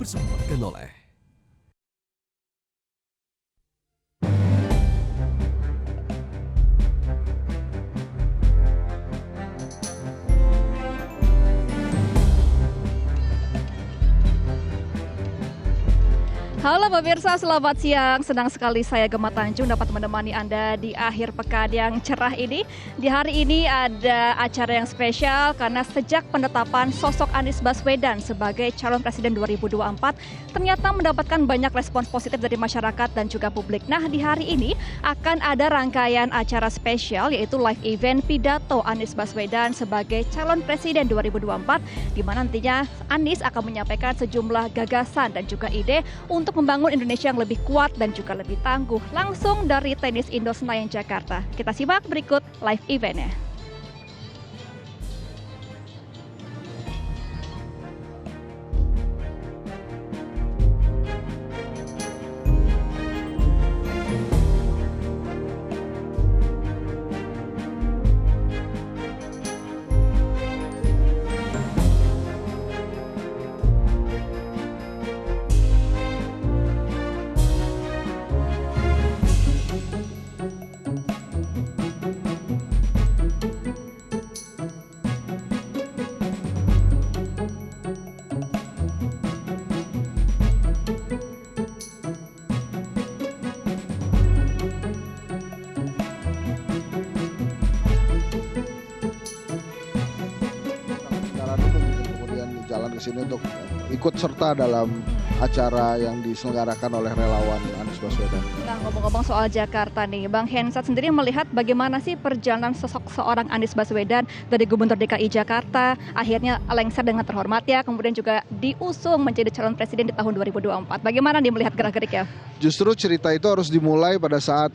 dipersembahkan oleh Halo pemirsa, selamat siang. Senang sekali saya Gemma Tanjung dapat menemani Anda di akhir pekan yang cerah ini. Di hari ini ada acara yang spesial karena sejak penetapan sosok Anies Baswedan sebagai calon presiden 2024 ternyata mendapatkan banyak respons positif dari masyarakat dan juga publik. Nah, di hari ini akan ada rangkaian acara spesial yaitu live event pidato Anies Baswedan sebagai calon presiden 2024 di mana nantinya Anies akan menyampaikan sejumlah gagasan dan juga ide untuk membangun Indonesia yang lebih kuat dan juga lebih tangguh langsung dari Tenis Indo Senayan Jakarta. Kita simak berikut live eventnya. Jalan ke sini untuk ikut serta dalam acara yang diselenggarakan oleh relawan Anies Baswedan. Nah, ngomong-ngomong soal Jakarta nih, Bang Hensat sendiri melihat bagaimana sih perjalanan sosok seorang Anies Baswedan dari Gubernur DKI Jakarta, akhirnya lengser dengan terhormat ya, kemudian juga diusung menjadi calon presiden di tahun 2024. Bagaimana dia melihat gerak-gerik ya? Justru cerita itu harus dimulai pada saat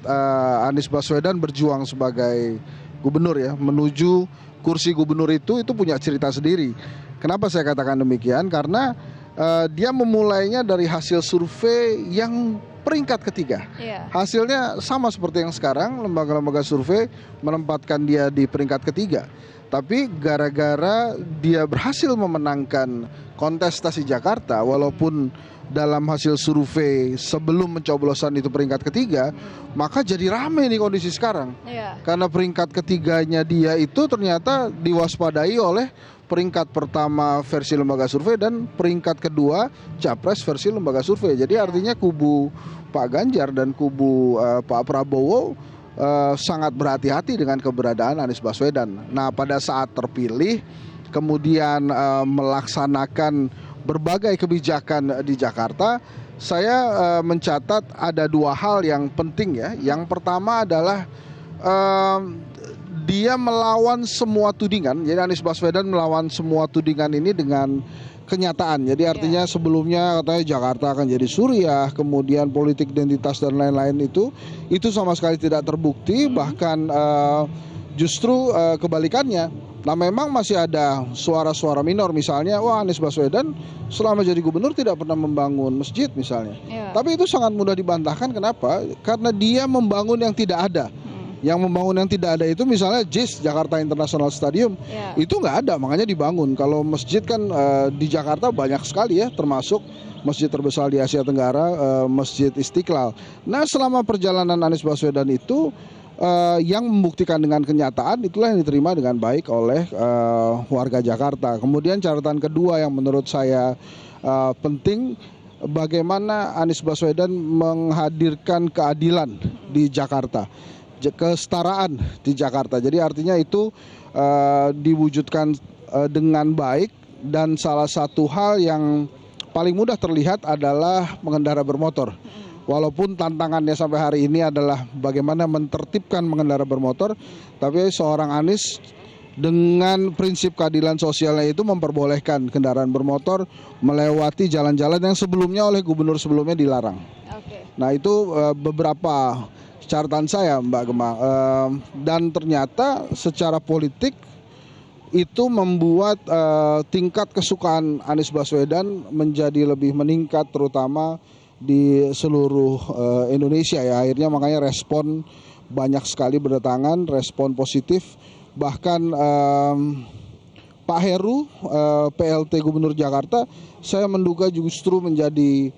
Anies Baswedan berjuang sebagai gubernur ya, menuju kursi gubernur itu punya cerita sendiri. Kenapa saya katakan demikian? Karena dia memulainya dari hasil survei yang peringkat ketiga. Hasilnya sama seperti yang sekarang, lembaga-lembaga survei menempatkan dia di peringkat ketiga. Tapi gara-gara dia berhasil memenangkan kontestasi Jakarta, walaupun dalam hasil survei sebelum pencoblosan itu peringkat ketiga, maka jadi rame nih kondisi sekarang. Karena peringkat ketiganya dia itu ternyata diwaspadai oleh peringkat pertama versi lembaga survei dan peringkat kedua capres versi lembaga survei. Jadi artinya kubu Pak Ganjar dan kubu Pak Prabowo sangat berhati-hati dengan keberadaan Anies Baswedan. Nah, pada saat terpilih kemudian melaksanakan berbagai kebijakan di Jakarta, saya mencatat ada dua hal yang penting ya. Yang pertama adalah dia melawan semua tudingan. Jadi Anies Baswedan melawan semua tudingan ini dengan kenyataan. Jadi artinya sebelumnya katanya Jakarta akan jadi Suriah, kemudian politik identitas dan lain-lain itu sama sekali tidak terbukti. Bahkan justru kebalikannya. Nah, memang masih ada suara-suara minor, misalnya wah Anies Baswedan selama jadi gubernur tidak pernah membangun masjid misalnya. Tapi itu sangat mudah dibantahkan. Kenapa? Karena dia membangun yang tidak ada. Yang membangun yang tidak ada itu misalnya JIS, Jakarta International Stadium, itu nggak ada, makanya dibangun. Kalau masjid kan di Jakarta banyak sekali ya, termasuk masjid terbesar di Asia Tenggara, Masjid Istiqlal. Nah, selama perjalanan Anies Baswedan itu yang membuktikan dengan kenyataan, itulah yang diterima dengan baik oleh warga Jakarta. Kemudian catatan kedua yang menurut saya penting, bagaimana Anies Baswedan menghadirkan keadilan di Jakarta, kesetaraan di Jakarta. Jadi artinya itu diwujudkan dengan baik, dan salah satu hal yang paling mudah terlihat adalah mengendara bermotor. Walaupun tantangannya sampai hari ini adalah bagaimana mentertibkan mengendara bermotor, tapi seorang Anies dengan prinsip keadilan sosialnya itu memperbolehkan kendaraan bermotor melewati jalan-jalan yang sebelumnya oleh gubernur sebelumnya dilarang. Nah, itu beberapa catatan saya, Mbak Gemma. Dan ternyata secara politik itu membuat tingkat kesukaan Anies Baswedan menjadi lebih meningkat, terutama di seluruh Indonesia ya. Akhirnya makanya respon banyak sekali berdatangan, respon positif. Bahkan Pak Heru, PLT Gubernur Jakarta, saya menduga justru menjadi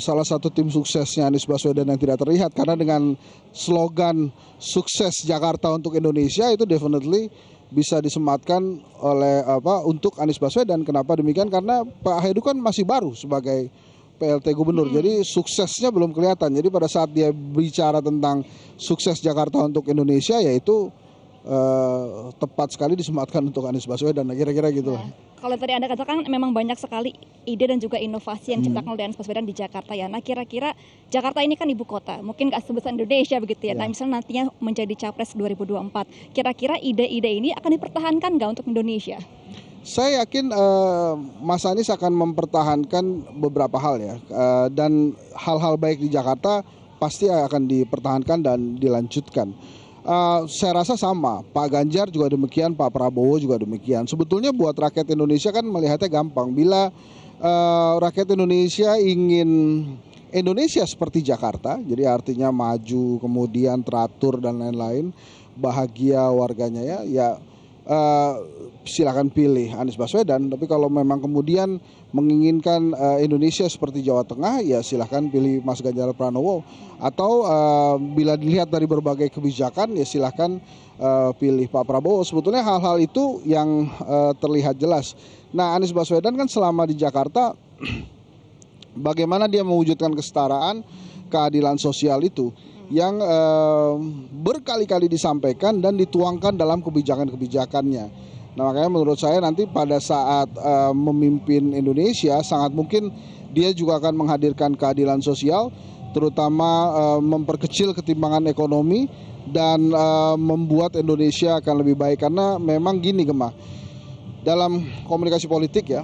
salah satu tim suksesnya Anies Baswedan yang tidak terlihat, karena dengan slogan sukses Jakarta untuk Indonesia itu definitely bisa disematkan oleh untuk Anies Baswedan. Kenapa demikian? Karena Pak Heru kan masih baru sebagai PLT Gubernur, jadi suksesnya belum kelihatan. Jadi pada saat dia bicara tentang sukses Jakarta untuk Indonesia, yaitu tepat sekali disematkan untuk Anies Baswedan, kira-kira gitu. Nah, kalau tadi Anda katakan memang banyak sekali ide dan juga inovasi yang diciptakan oleh Anies Baswedan di Jakarta ya. Nah, kira-kira Jakarta ini kan ibu kota, mungkin nggak sebesar Indonesia begitu ya. Nah, misalnya nantinya menjadi Capres 2024, kira-kira ide-ide ini akan dipertahankan nggak untuk Indonesia? Saya yakin Mas Anies akan mempertahankan beberapa hal ya, dan hal-hal baik di Jakarta pasti akan dipertahankan dan dilanjutkan. Saya rasa sama, Pak Ganjar juga demikian, Pak Prabowo juga demikian. Sebetulnya buat rakyat Indonesia kan melihatnya gampang. Bila rakyat Indonesia ingin Indonesia seperti Jakarta, jadi artinya maju, kemudian teratur dan lain-lain, bahagia warganya ya silakan pilih Anies Baswedan. Tapi kalau memang kemudian menginginkan Indonesia seperti Jawa Tengah, ya silakan pilih Mas Ganjar Pranowo. Atau bila dilihat dari berbagai kebijakan, ya silakan pilih Pak Prabowo. Sebetulnya hal-hal itu yang terlihat jelas. Nah, Anies Baswedan kan selama di Jakarta bagaimana dia mewujudkan kesetaraan, keadilan sosial itu yang berkali-kali disampaikan dan dituangkan dalam kebijakan-kebijakannya. Nah, makanya menurut saya nanti pada saat memimpin Indonesia sangat mungkin dia juga akan menghadirkan keadilan sosial, terutama memperkecil ketimpangan ekonomi dan membuat Indonesia akan lebih baik. Karena memang gini Gemma, dalam komunikasi politik ya,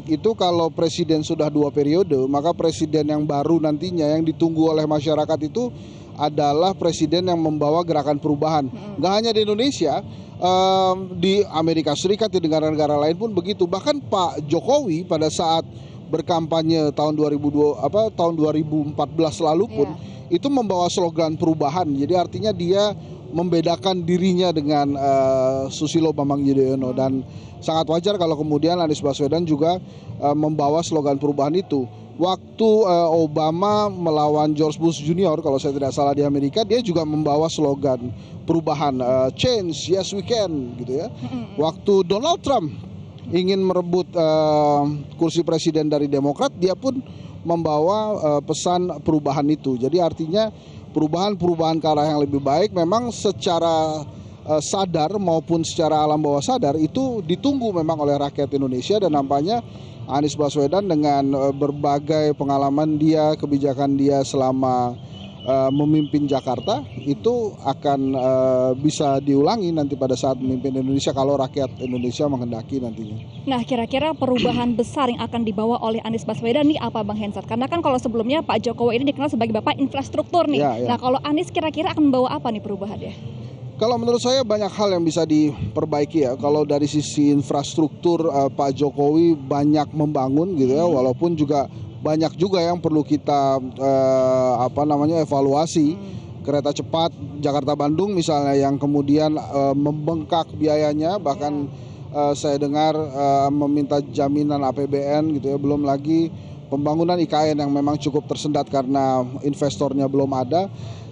itu kalau presiden sudah 2 periode, maka presiden yang baru nantinya yang ditunggu oleh masyarakat itu adalah presiden yang membawa gerakan perubahan. Nggak hanya di Indonesia, di Amerika Serikat, di negara-negara lain pun begitu. Bahkan Pak Jokowi pada saat berkampanye tahun 2014 lalu pun itu membawa slogan perubahan. Jadi artinya dia membedakan dirinya dengan Susilo Bambang Yudhoyono, dan sangat wajar kalau kemudian Anies Baswedan juga membawa slogan perubahan itu. Waktu Obama melawan George Bush Junior, kalau saya tidak salah di Amerika, dia juga membawa slogan perubahan, change, yes we can, gitu ya. Waktu Donald Trump ingin merebut kursi presiden dari Demokrat, dia pun membawa pesan perubahan itu. Jadi artinya perubahan-perubahan ke arah yang lebih baik memang secara sadar maupun secara alam bawah sadar itu ditunggu memang oleh rakyat Indonesia. Dan nampaknya Anies Baswedan dengan berbagai pengalaman dia, kebijakan dia selama memimpin Jakarta itu akan bisa diulangi nanti pada saat memimpin Indonesia kalau rakyat Indonesia menghendaki nantinya. Nah, kira-kira perubahan besar yang akan dibawa oleh Anies Baswedan nih apa Bang Hensat? Karena kan kalau sebelumnya Pak Jokowi ini dikenal sebagai bapak infrastruktur nih. Ya. Nah, kalau Anies kira-kira akan membawa apa nih perubahannya? Kalau menurut saya banyak hal yang bisa diperbaiki ya. Kalau dari sisi infrastruktur Pak Jokowi banyak membangun gitu ya, walaupun juga banyak juga yang perlu kita evaluasi. Kereta cepat Jakarta Bandung misalnya yang kemudian membengkak biayanya, bahkan saya dengar meminta jaminan APBN gitu ya. Belum lagi pembangunan IKN yang memang cukup tersendat karena investornya belum ada.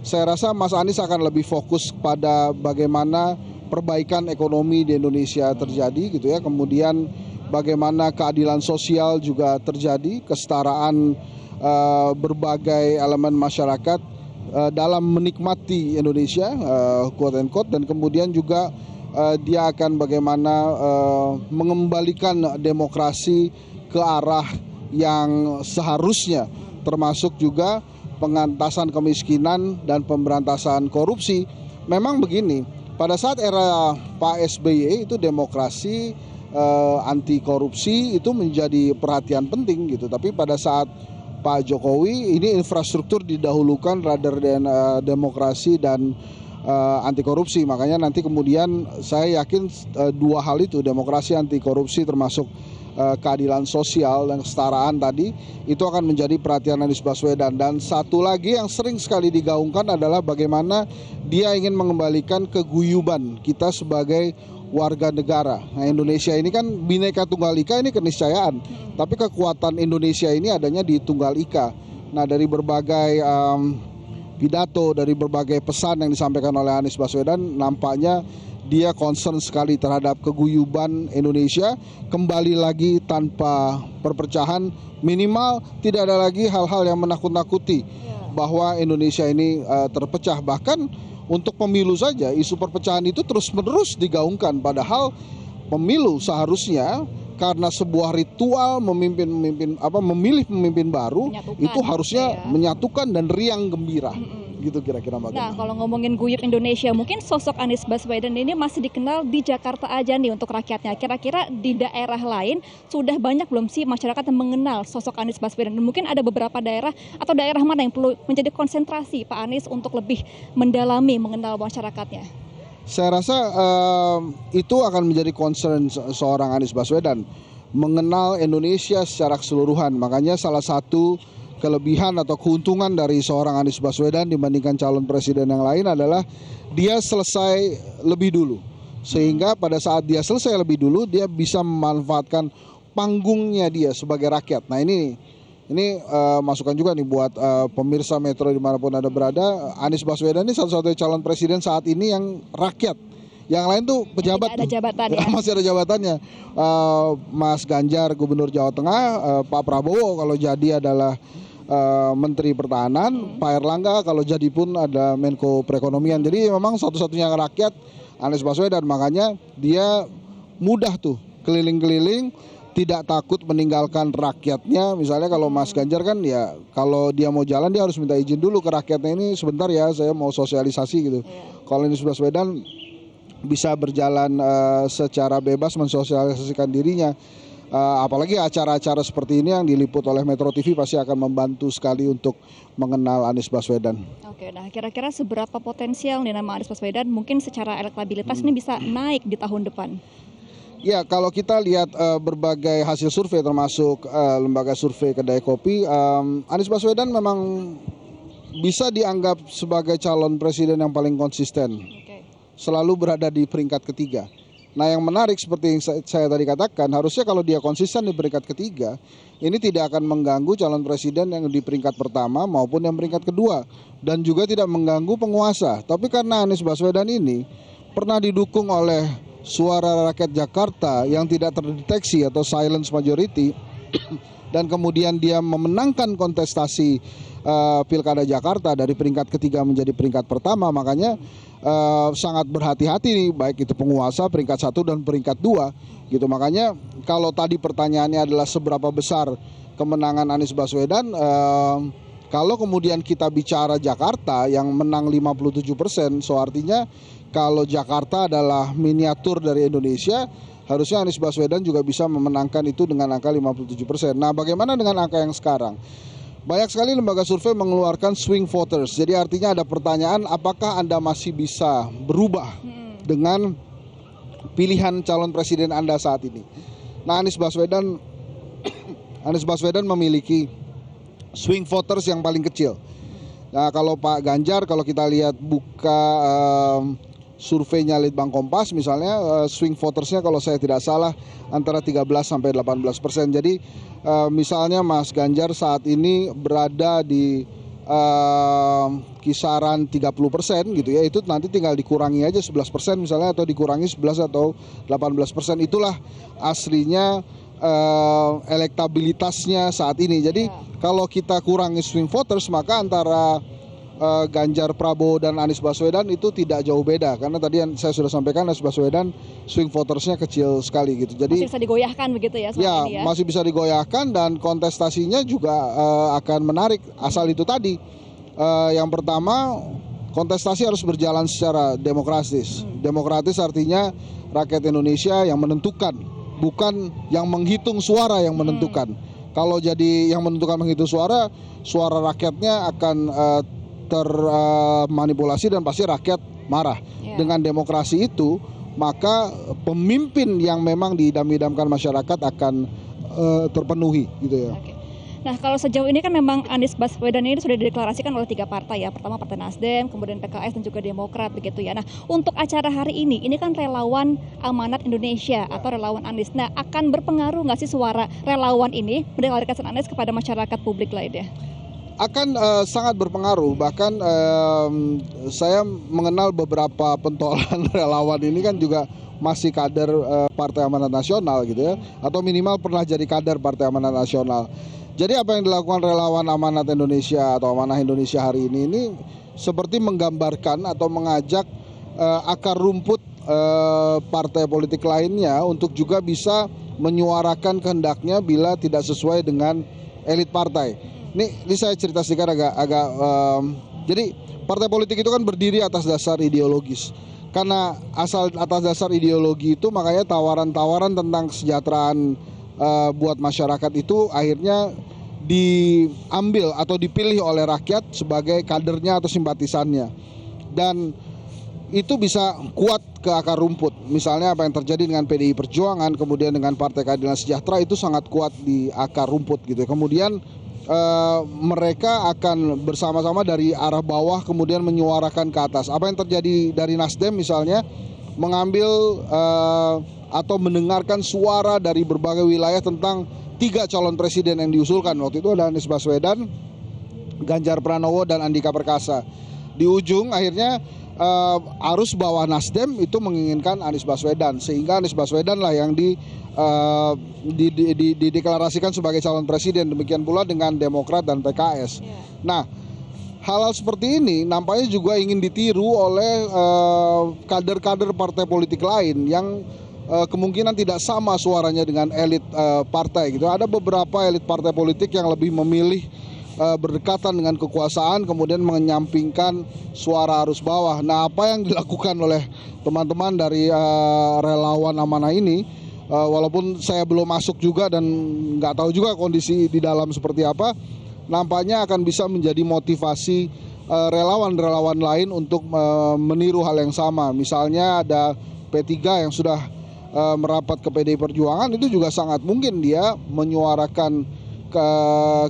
Saya rasa Mas Anies akan lebih fokus pada bagaimana perbaikan ekonomi di Indonesia terjadi gitu ya. Kemudian bagaimana keadilan sosial juga terjadi, kesetaraan berbagai elemen masyarakat dalam menikmati Indonesia, quote and quote. Dan kemudian juga dia akan bagaimana mengembalikan demokrasi ke arah yang seharusnya, termasuk juga pengentasan kemiskinan dan pemberantasan korupsi. Memang begini, pada saat era Pak SBY itu demokrasi, anti korupsi itu menjadi perhatian penting gitu. Tapi pada saat Pak Jokowi ini infrastruktur didahulukan rather than demokrasi dan anti korupsi. Makanya nanti kemudian saya yakin dua hal itu, demokrasi, anti korupsi, termasuk keadilan sosial dan kesetaraan tadi, itu akan menjadi perhatian Anies Baswedan. Dan satu lagi yang sering sekali digaungkan adalah bagaimana dia ingin mengembalikan keguyuban kita sebagai warga negara. Nah, Indonesia ini kan Bhinneka Tunggal Ika ini keniscayaan, tapi kekuatan Indonesia ini adanya di Tunggal Ika. Nah, dari berbagai pidato, dari berbagai pesan yang disampaikan oleh Anies Baswedan, nampaknya dia concern sekali terhadap keguyuban Indonesia, kembali lagi tanpa perpecahan, minimal tidak ada lagi hal-hal yang menakut-nakuti bahwa Indonesia ini terpecah. Bahkan untuk pemilu saja isu perpecahan itu terus-menerus digaungkan, padahal pemilu seharusnya karena sebuah ritual memilih pemimpin baru itu harusnya menyatukan dan riang gembira. Gitu kira-kira Mbak. Nah, kalau ngomongin guyup Indonesia, mungkin sosok Anies Baswedan ini masih dikenal di Jakarta aja nih untuk rakyatnya. Kira-kira di daerah lain sudah banyak belum sih masyarakat yang mengenal sosok Anies Baswedan? Dan mungkin ada beberapa daerah atau daerah mana yang perlu menjadi konsentrasi Pak Anies untuk lebih mendalami mengenal masyarakatnya? Saya rasa itu akan menjadi concern seorang Anies Baswedan, mengenal Indonesia secara keseluruhan. Makanya salah satu kelebihan atau keuntungan dari seorang Anies Baswedan dibandingkan calon presiden yang lain adalah dia selesai lebih dulu. Sehingga pada saat dia selesai lebih dulu, dia bisa memanfaatkan panggungnya dia sebagai rakyat. Nah, ini masukan juga nih buat pemirsa Metro dimanapun Anda berada. Anies Baswedan ini satu-satunya calon presiden saat ini yang rakyat. Yang lain tuh pejabat. Ada jabatan ya? Masih ada jabatannya. Mas Ganjar Gubernur Jawa Tengah, Pak Prabowo kalau jadi adalah Menteri Pertahanan, Pak Erlangga kalau jadi pun ada Menko Perekonomian. Jadi memang satu-satunya rakyat Anies Baswedan, makanya dia mudah tuh keliling-keliling, tidak takut meninggalkan rakyatnya. Misalnya kalau Mas Ganjar kan ya kalau dia mau jalan dia harus minta izin dulu ke rakyatnya, ini sebentar ya saya mau sosialisasi gitu. Kalau Anies Baswedan bisa berjalan secara bebas mensosialisasikan dirinya. Apalagi acara-acara seperti ini yang diliput oleh Metro TV pasti akan membantu sekali untuk mengenal Anies Baswedan. Oke, nah kira-kira seberapa potensial nih nama Anies Baswedan mungkin secara elektabilitas ini bisa naik di tahun depan? Ya, kalau kita lihat berbagai hasil survei termasuk lembaga survei Kedai Kopi, Anies Baswedan memang bisa dianggap sebagai calon presiden yang paling konsisten. Selalu berada di peringkat ketiga. Nah, yang menarik seperti yang saya tadi katakan, harusnya kalau dia konsisten di peringkat ketiga, ini tidak akan mengganggu calon presiden yang di peringkat pertama maupun yang peringkat kedua, dan juga tidak mengganggu penguasa. Tapi karena Anies Baswedan ini pernah didukung oleh suara rakyat Jakarta yang tidak terdeteksi atau silence majority, dan kemudian dia memenangkan kontestasi Pilkada Jakarta dari peringkat ketiga menjadi peringkat pertama, makanya sangat berhati-hati nih, baik itu penguasa peringkat 1 dan peringkat 2 gitu. Makanya kalau tadi pertanyaannya adalah seberapa besar kemenangan Anies Baswedan, kalau kemudian kita bicara Jakarta yang menang 57%, so artinya kalau Jakarta adalah miniatur dari Indonesia, harusnya Anies Baswedan juga bisa memenangkan itu dengan angka 57%. Nah, bagaimana dengan angka yang sekarang? Banyak sekali lembaga survei mengeluarkan swing voters. Jadi artinya ada pertanyaan, apakah Anda masih bisa berubah dengan pilihan calon presiden Anda saat ini? Nah, Anies Baswedan memiliki swing voters yang paling kecil. Nah, kalau Pak Ganjar, kalau kita lihat buka surveinya Litbang Kompas misalnya, swing votersnya kalau saya tidak salah antara 13-18%. Jadi misalnya Mas Ganjar saat ini berada di kisaran 30% gitu ya, itu nanti tinggal dikurangi aja 11% misalnya, atau dikurangi 11 atau 18%. Itulah aslinya elektabilitasnya saat ini. Jadi kalau kita kurangi swing voters, maka antara Ganjar, Prabowo dan Anies Baswedan itu tidak jauh beda, karena tadi yang saya sudah sampaikan Anies Baswedan swing votersnya kecil sekali gitu. Jadi masih bisa digoyahkan begitu ya selama ini ya? Masih bisa digoyahkan, dan kontestasinya juga akan menarik asal itu tadi. Yang pertama, kontestasi harus berjalan secara demokratis. Demokratis artinya rakyat Indonesia yang menentukan, bukan yang menghitung suara yang menentukan. Kalau jadi yang menentukan menghitung suara rakyatnya akan termanipulasi dan pasti rakyat marah. Dengan demokrasi itu, maka pemimpin yang memang diidam-idamkan masyarakat akan terpenuhi gitu ya. Nah, kalau sejauh ini kan memang Anies Baswedan ini sudah dideklarasikan oleh 3 partai ya. Pertama Partai Nasdem, kemudian PKS dan juga Demokrat begitu ya. Nah, untuk acara hari ini kan relawan Amanat Indonesia atau relawan Anies. Nah, akan berpengaruh nggak sih suara relawan ini mendeklarasikan Anies kepada masyarakat publik lainnya? Akan sangat berpengaruh. Bahkan saya mengenal beberapa pentolan relawan ini kan juga masih kader Partai Amanat Nasional gitu ya, atau minimal pernah jadi kader Partai Amanat Nasional. Jadi apa yang dilakukan relawan Amanat Indonesia atau Amanah Indonesia hari ini seperti menggambarkan atau mengajak akar rumput partai politik lainnya untuk juga bisa menyuarakan kehendaknya bila tidak sesuai dengan elit partai. Ini saya cerita sedikit agak jadi partai politik itu kan berdiri atas dasar ideologis. Karena atas dasar ideologi itu makanya tawaran-tawaran tentang kesejahteraan buat masyarakat itu akhirnya diambil atau dipilih oleh rakyat sebagai kadernya atau simpatisannya, dan itu bisa kuat ke akar rumput. Misalnya apa yang terjadi dengan PDI Perjuangan, kemudian dengan Partai Keadilan Sejahtera itu sangat kuat di akar rumput gitu. Kemudian mereka akan bersama-sama dari arah bawah kemudian menyuarakan ke atas. Apa yang terjadi dari Nasdem misalnya, mengambil atau mendengarkan suara dari berbagai wilayah tentang 3 calon presiden yang diusulkan. Waktu itu ada Anies Baswedan, Ganjar Pranowo, dan Andika Perkasa. Di ujung akhirnya arus bawah Nasdem itu menginginkan Anies Baswedan, sehingga Anies Baswedan lah yang dideklarasikan sebagai calon presiden. Demikian pula dengan Demokrat dan PKS. Nah, hal-hal seperti ini nampaknya juga ingin ditiru oleh kader-kader partai politik lain yang kemungkinan tidak sama suaranya dengan elit partai gitu. Ada beberapa elit partai politik yang lebih memilih berdekatan dengan kekuasaan kemudian menyampingkan suara arus bawah. Nah, apa yang dilakukan oleh teman-teman dari relawan Amanah ini, walaupun saya belum masuk juga dan nggak tahu juga kondisi di dalam seperti apa, nampaknya akan bisa menjadi motivasi relawan-relawan lain untuk meniru hal yang sama. Misalnya ada P3 yang sudah merapat ke PDI Perjuangan, itu juga sangat mungkin dia menyuarakan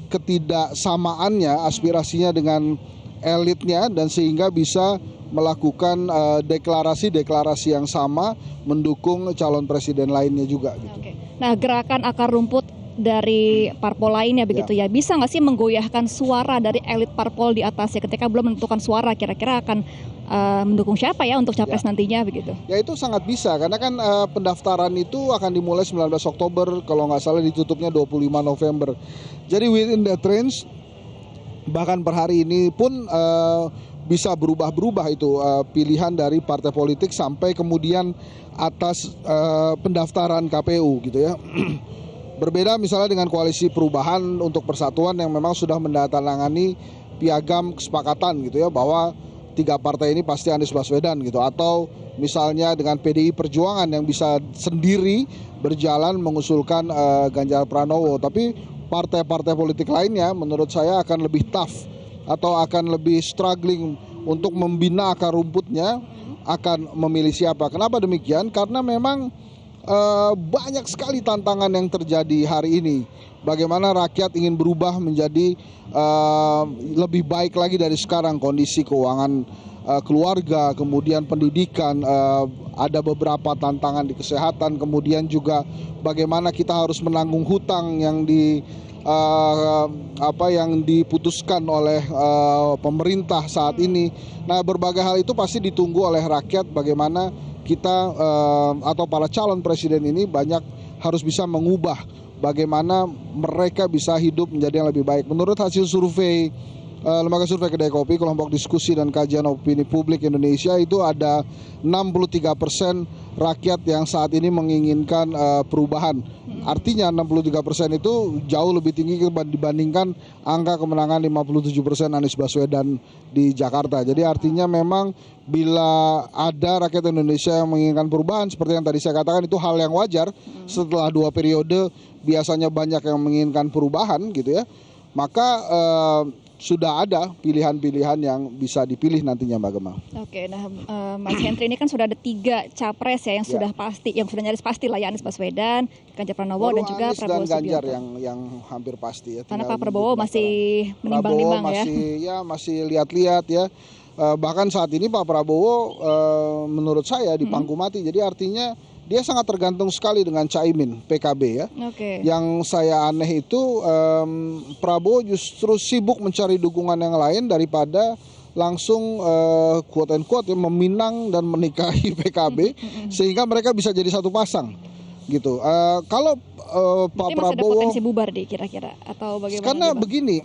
ketidaksamaannya, aspirasinya dengan elitnya, dan sehingga bisa melakukan deklarasi-deklarasi yang sama mendukung calon presiden lainnya juga gitu. Oke. Nah, gerakan akar rumput dari parpol lainnya begitu ya, bisa nggak sih menggoyahkan suara dari elit parpol di atasnya ketika belum menentukan suara kira-kira akan mendukung siapa ya untuk capres nantinya begitu? Ya, itu sangat bisa karena kan pendaftaran itu akan dimulai 19 Oktober, kalau nggak salah ditutupnya 25 November. Jadi within that range, bahkan per hari ini pun bisa berubah-berubah itu pilihan dari partai politik sampai kemudian atas pendaftaran KPU gitu ya. Berbeda misalnya dengan Koalisi Perubahan untuk Persatuan yang memang sudah menandatangani piagam kesepakatan gitu ya, bahwa 3 partai ini pasti Anies Baswedan gitu. Atau misalnya dengan PDI Perjuangan yang bisa sendiri berjalan mengusulkan Ganjar Pranowo. Tapi partai-partai politik lainnya menurut saya akan lebih tough atau akan lebih struggling untuk membina akar rumputnya, akan memilih siapa. Kenapa demikian? Karena memang banyak sekali tantangan yang terjadi hari ini. Bagaimana rakyat ingin berubah menjadi lebih baik lagi dari sekarang. Kondisi keuangan keluarga, kemudian pendidikan, ada beberapa tantangan di kesehatan, kemudian juga bagaimana kita harus menanggung hutang yang yang diputuskan oleh pemerintah saat ini. Nah, berbagai hal itu pasti ditunggu oleh rakyat, bagaimana kita atau para calon presiden ini banyak harus bisa mengubah bagaimana mereka bisa hidup menjadi yang lebih baik. Menurut hasil survei Lembaga Survei Kedai Kopi, kelompok diskusi dan kajian opini publik Indonesia, itu ada 63% rakyat yang saat ini menginginkan perubahan. Artinya 63% itu jauh lebih tinggi dibandingkan angka kemenangan 57% Anies Baswedan di Jakarta. Jadi artinya memang bila ada rakyat Indonesia yang menginginkan perubahan, seperti yang tadi saya katakan, itu hal yang wajar. Setelah 2 periode biasanya banyak yang menginginkan perubahan gitu ya. Maka sudah ada pilihan-pilihan yang bisa dipilih nantinya Mbak Gemma. Oke, nah Mas Henry ini kan sudah ada 3 capres ya yang Ya. sudah pasti, yang sudah nyaris pasti lah ya, Anies Baswedan, Ganjar Pranowo Baru dan juga Anies Prabowo dan Ganjar Subianto. yang hampir pasti ya. Karena tinggal Pak Prabowo nunggu masih pendaftaran. menimbang-nimbang Prabowo masih lihat-lihat ya. Bahkan saat ini Pak Prabowo menurut saya di pangku mati. Jadi artinya dia sangat tergantung sekali dengan Caimin PKB ya. Oke. Yang saya aneh itu Prabowo justru sibuk mencari dukungan yang lain daripada langsung quote and quote ya, meminang dan menikahi PKB sehingga mereka bisa jadi satu pasang gitu. Kalau Pak Berarti masih ada Prabowo potensi bubar deh kira-kira atau bagaimana? karena nih, Bang? begini,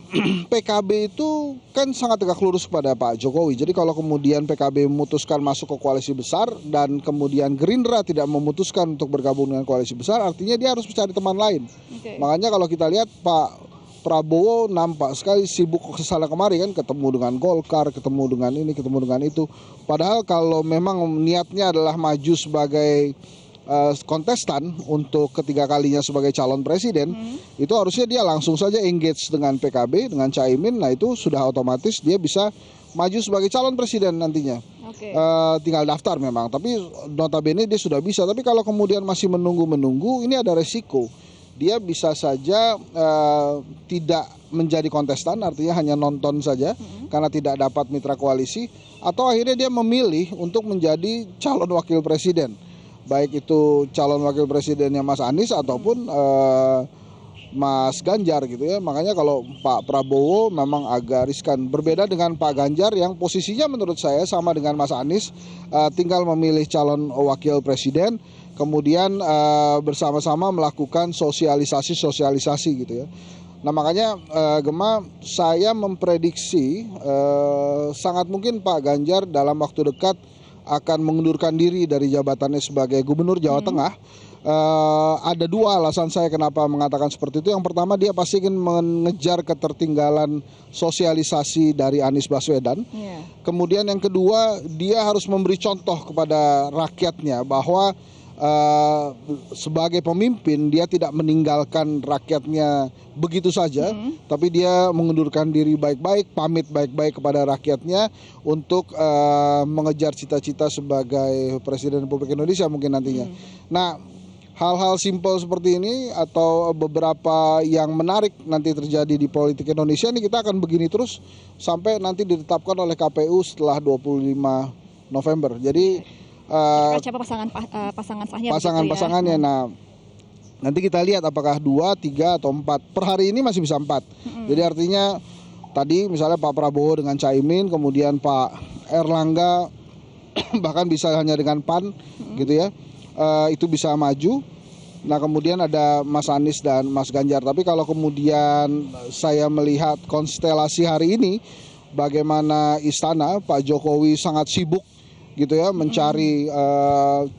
PKB itu kan sangat tegak lurus kepada Pak Jokowi. Jadi kalau kemudian PKB memutuskan masuk ke koalisi besar dan kemudian Gerindra tidak memutuskan untuk bergabung dengan koalisi besar, artinya dia harus mencari teman lain. Oke. Makanya kalau kita lihat Pak Prabowo nampak sekali sibuk kesana kemari kan, ketemu dengan Golkar, ketemu dengan ini, ketemu dengan itu. Padahal kalau memang niatnya adalah maju sebagai kontestan untuk ketiga kalinya sebagai calon presiden, itu harusnya dia langsung saja engage dengan PKB, dengan Caimin. Nah itu sudah otomatis dia bisa maju sebagai calon presiden nantinya. Oke. Tinggal daftar memang, tapi notabene dia sudah bisa. Tapi kalau kemudian masih menunggu, ini ada resiko. Dia bisa saja tidak menjadi kontestan, artinya hanya nonton saja karena tidak dapat mitra koalisi, atau akhirnya dia memilih untuk menjadi calon wakil presiden. Baik itu calon wakil presidennya Mas Anies ataupun Mas Ganjar gitu ya. Makanya kalau Pak Prabowo memang agak riskan. Berbeda dengan Pak Ganjar yang posisinya menurut saya sama dengan Mas Anies, tinggal memilih calon wakil presiden, kemudian bersama-sama melakukan sosialisasi gitu ya. Nah makanya Gemma, saya memprediksi sangat mungkin Pak Ganjar dalam waktu dekat akan mengundurkan diri dari jabatannya sebagai Gubernur Jawa Tengah. Ada 2 alasan saya kenapa mengatakan seperti itu. Yang pertama, dia pasti ingin mengejar ketertinggalan sosialisasi dari Anies Baswedan. Iya. Kemudian yang kedua, dia harus memberi contoh kepada rakyatnya bahwa sebagai pemimpin dia tidak meninggalkan rakyatnya begitu saja, tapi dia mengundurkan diri baik-baik, pamit baik-baik kepada rakyatnya untuk mengejar cita-cita sebagai Presiden Republik Indonesia mungkin nantinya. Nah, hal-hal simpel seperti ini atau beberapa yang menarik nanti terjadi di politik Indonesia ini kita akan begini terus sampai nanti ditetapkan oleh KPU setelah 25 November. Jadi Siapa pasangan sahnya? pasangan-pasangannya. Nah, nanti kita lihat apakah 2, 3 atau 4. Per hari ini masih bisa 4. Jadi artinya tadi misalnya Pak Prabowo dengan Caimin, kemudian Pak Erlangga bahkan bisa hanya dengan PAN gitu ya. Itu bisa maju. Nah, kemudian ada Mas Anies dan Mas Ganjar. Tapi kalau kemudian saya melihat konstelasi hari ini, bagaimana istana Pak Jokowi sangat sibuk gitu ya mencari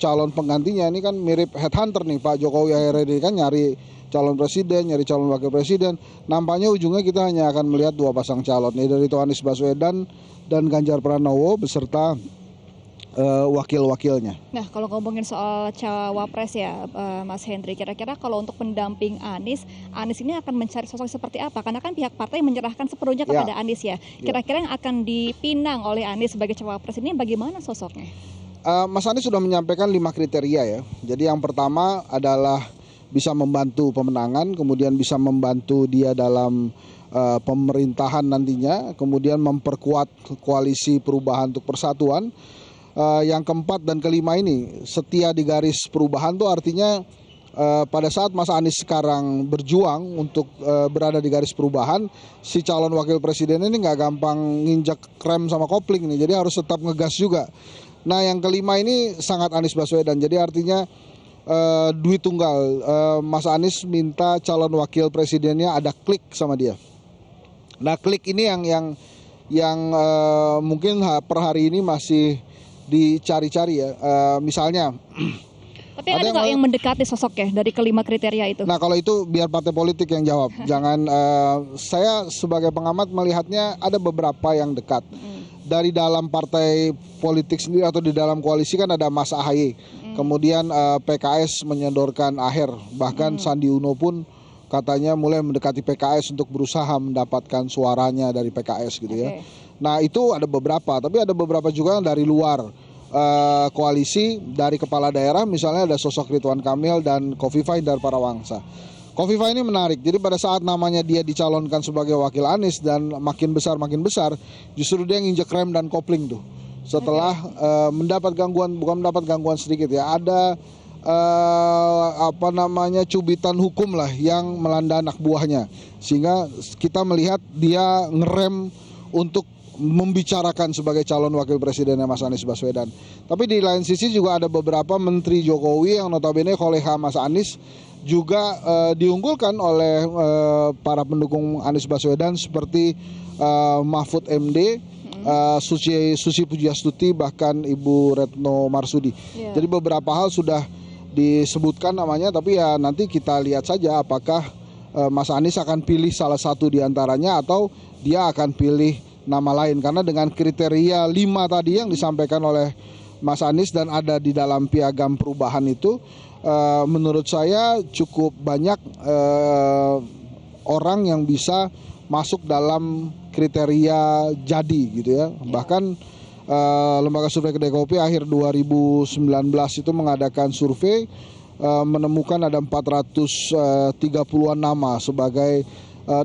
calon penggantinya. Ini kan mirip headhunter nih Pak Jokowi akhirnya ini kan nyari calon presiden, nyari calon wakil presiden. Nampaknya ujungnya kita hanya akan melihat 2 pasang calon, yaitu Anies Baswedan dan Ganjar Pranowo beserta wakil-wakilnya. Nah, kalau ngomongin soal cawapres ya, Mas Henry, kira-kira kalau untuk pendamping Anies ini akan mencari sosok seperti apa? Karena kan pihak partai menyerahkan sepenuhnya kepada Anies ya. Kira-kira yang akan dipinang oleh Anies sebagai cawapres ini bagaimana sosoknya? Mas Anies sudah menyampaikan 5 kriteria ya. Jadi yang pertama adalah bisa membantu pemenangan, kemudian bisa membantu dia dalam pemerintahan nantinya, kemudian memperkuat koalisi perubahan untuk persatuan. Yang keempat dan kelima ini setia di garis perubahan tuh artinya pada saat Mas Anies sekarang berjuang untuk berada di garis perubahan, si calon wakil presiden ini nggak gampang nginjak rem sama kopling nih, jadi harus tetap ngegas juga. Nah yang kelima ini sangat Anies Baswedan, jadi artinya duit tunggal. Mas Anies minta calon wakil presidennya ada klik sama dia. Nah klik ini yang mungkin per hari ini masih dicari-cari ya, misalnya. Tapi ada nggak yang mendekati sosoknya dari kelima kriteria itu? Nah kalau itu biar partai politik yang jawab. Jangan, saya sebagai pengamat melihatnya ada beberapa yang dekat. Dari dalam partai politik sendiri atau di dalam koalisi kan ada Mas AHY. Kemudian PKS menyodorkan Aher, bahkan Sandi Uno pun katanya mulai mendekati PKS untuk berusaha mendapatkan suaranya dari PKS gitu ya. Oke. Nah itu ada beberapa, tapi ada beberapa juga yang dari luar koalisi, dari kepala daerah, misalnya ada sosok Ridwan Kamil dan Khofifah Indar Parawangsa. Khofifah ini menarik, jadi pada saat namanya dia dicalonkan sebagai wakil Anies dan makin besar, justru dia nginjek rem dan kopling tuh. Setelah mendapat gangguan, bukan mendapat gangguan sedikit ya, ada cubitan hukum lah yang melanda anak buahnya, sehingga kita melihat dia ngerem untuk membicarakan sebagai calon wakil presidennya Mas Anies Baswedan. Tapi di lain sisi juga ada beberapa menteri Jokowi yang notabene koleha Mas Anies juga diunggulkan oleh para pendukung Anies Baswedan seperti Mahfud MD, Susi Pujiastuti, bahkan Ibu Retno Marsudi. Jadi beberapa hal sudah disebutkan namanya, tapi ya nanti kita lihat saja apakah Mas Anies akan pilih salah satu di antaranya atau dia akan pilih nama lain, karena dengan kriteria 5 tadi yang disampaikan oleh Mas Anies dan ada di dalam piagam perubahan itu, menurut saya cukup banyak orang yang bisa masuk dalam kriteria jadi gitu ya. Bahkan Lembaga Survei Kedai Kopi akhir 2019 itu mengadakan survei, menemukan ada 430-an nama sebagai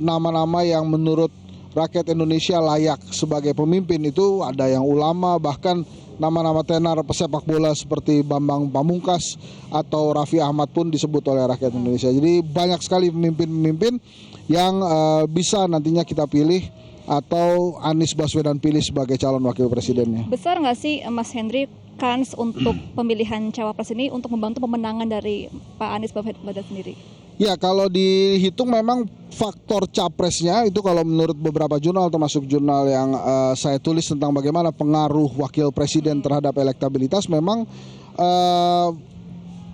nama-nama yang menurut rakyat Indonesia layak sebagai pemimpin. Itu ada yang ulama, bahkan nama-nama tenar pesepak bola seperti Bambang Pamungkas atau Raffi Ahmad pun disebut oleh rakyat Indonesia. Jadi banyak sekali pemimpin-pemimpin yang bisa nantinya kita pilih atau Anies Baswedan pilih sebagai calon wakil presidennya. Besar nggak sih Mas Henry kans untuk pemilihan cawapres ini untuk membantu pemenangan dari Pak Anies Baswedan sendiri? Ya, kalau dihitung memang faktor capresnya itu kalau menurut beberapa jurnal, termasuk jurnal yang saya tulis tentang bagaimana pengaruh wakil presiden terhadap elektabilitas, memang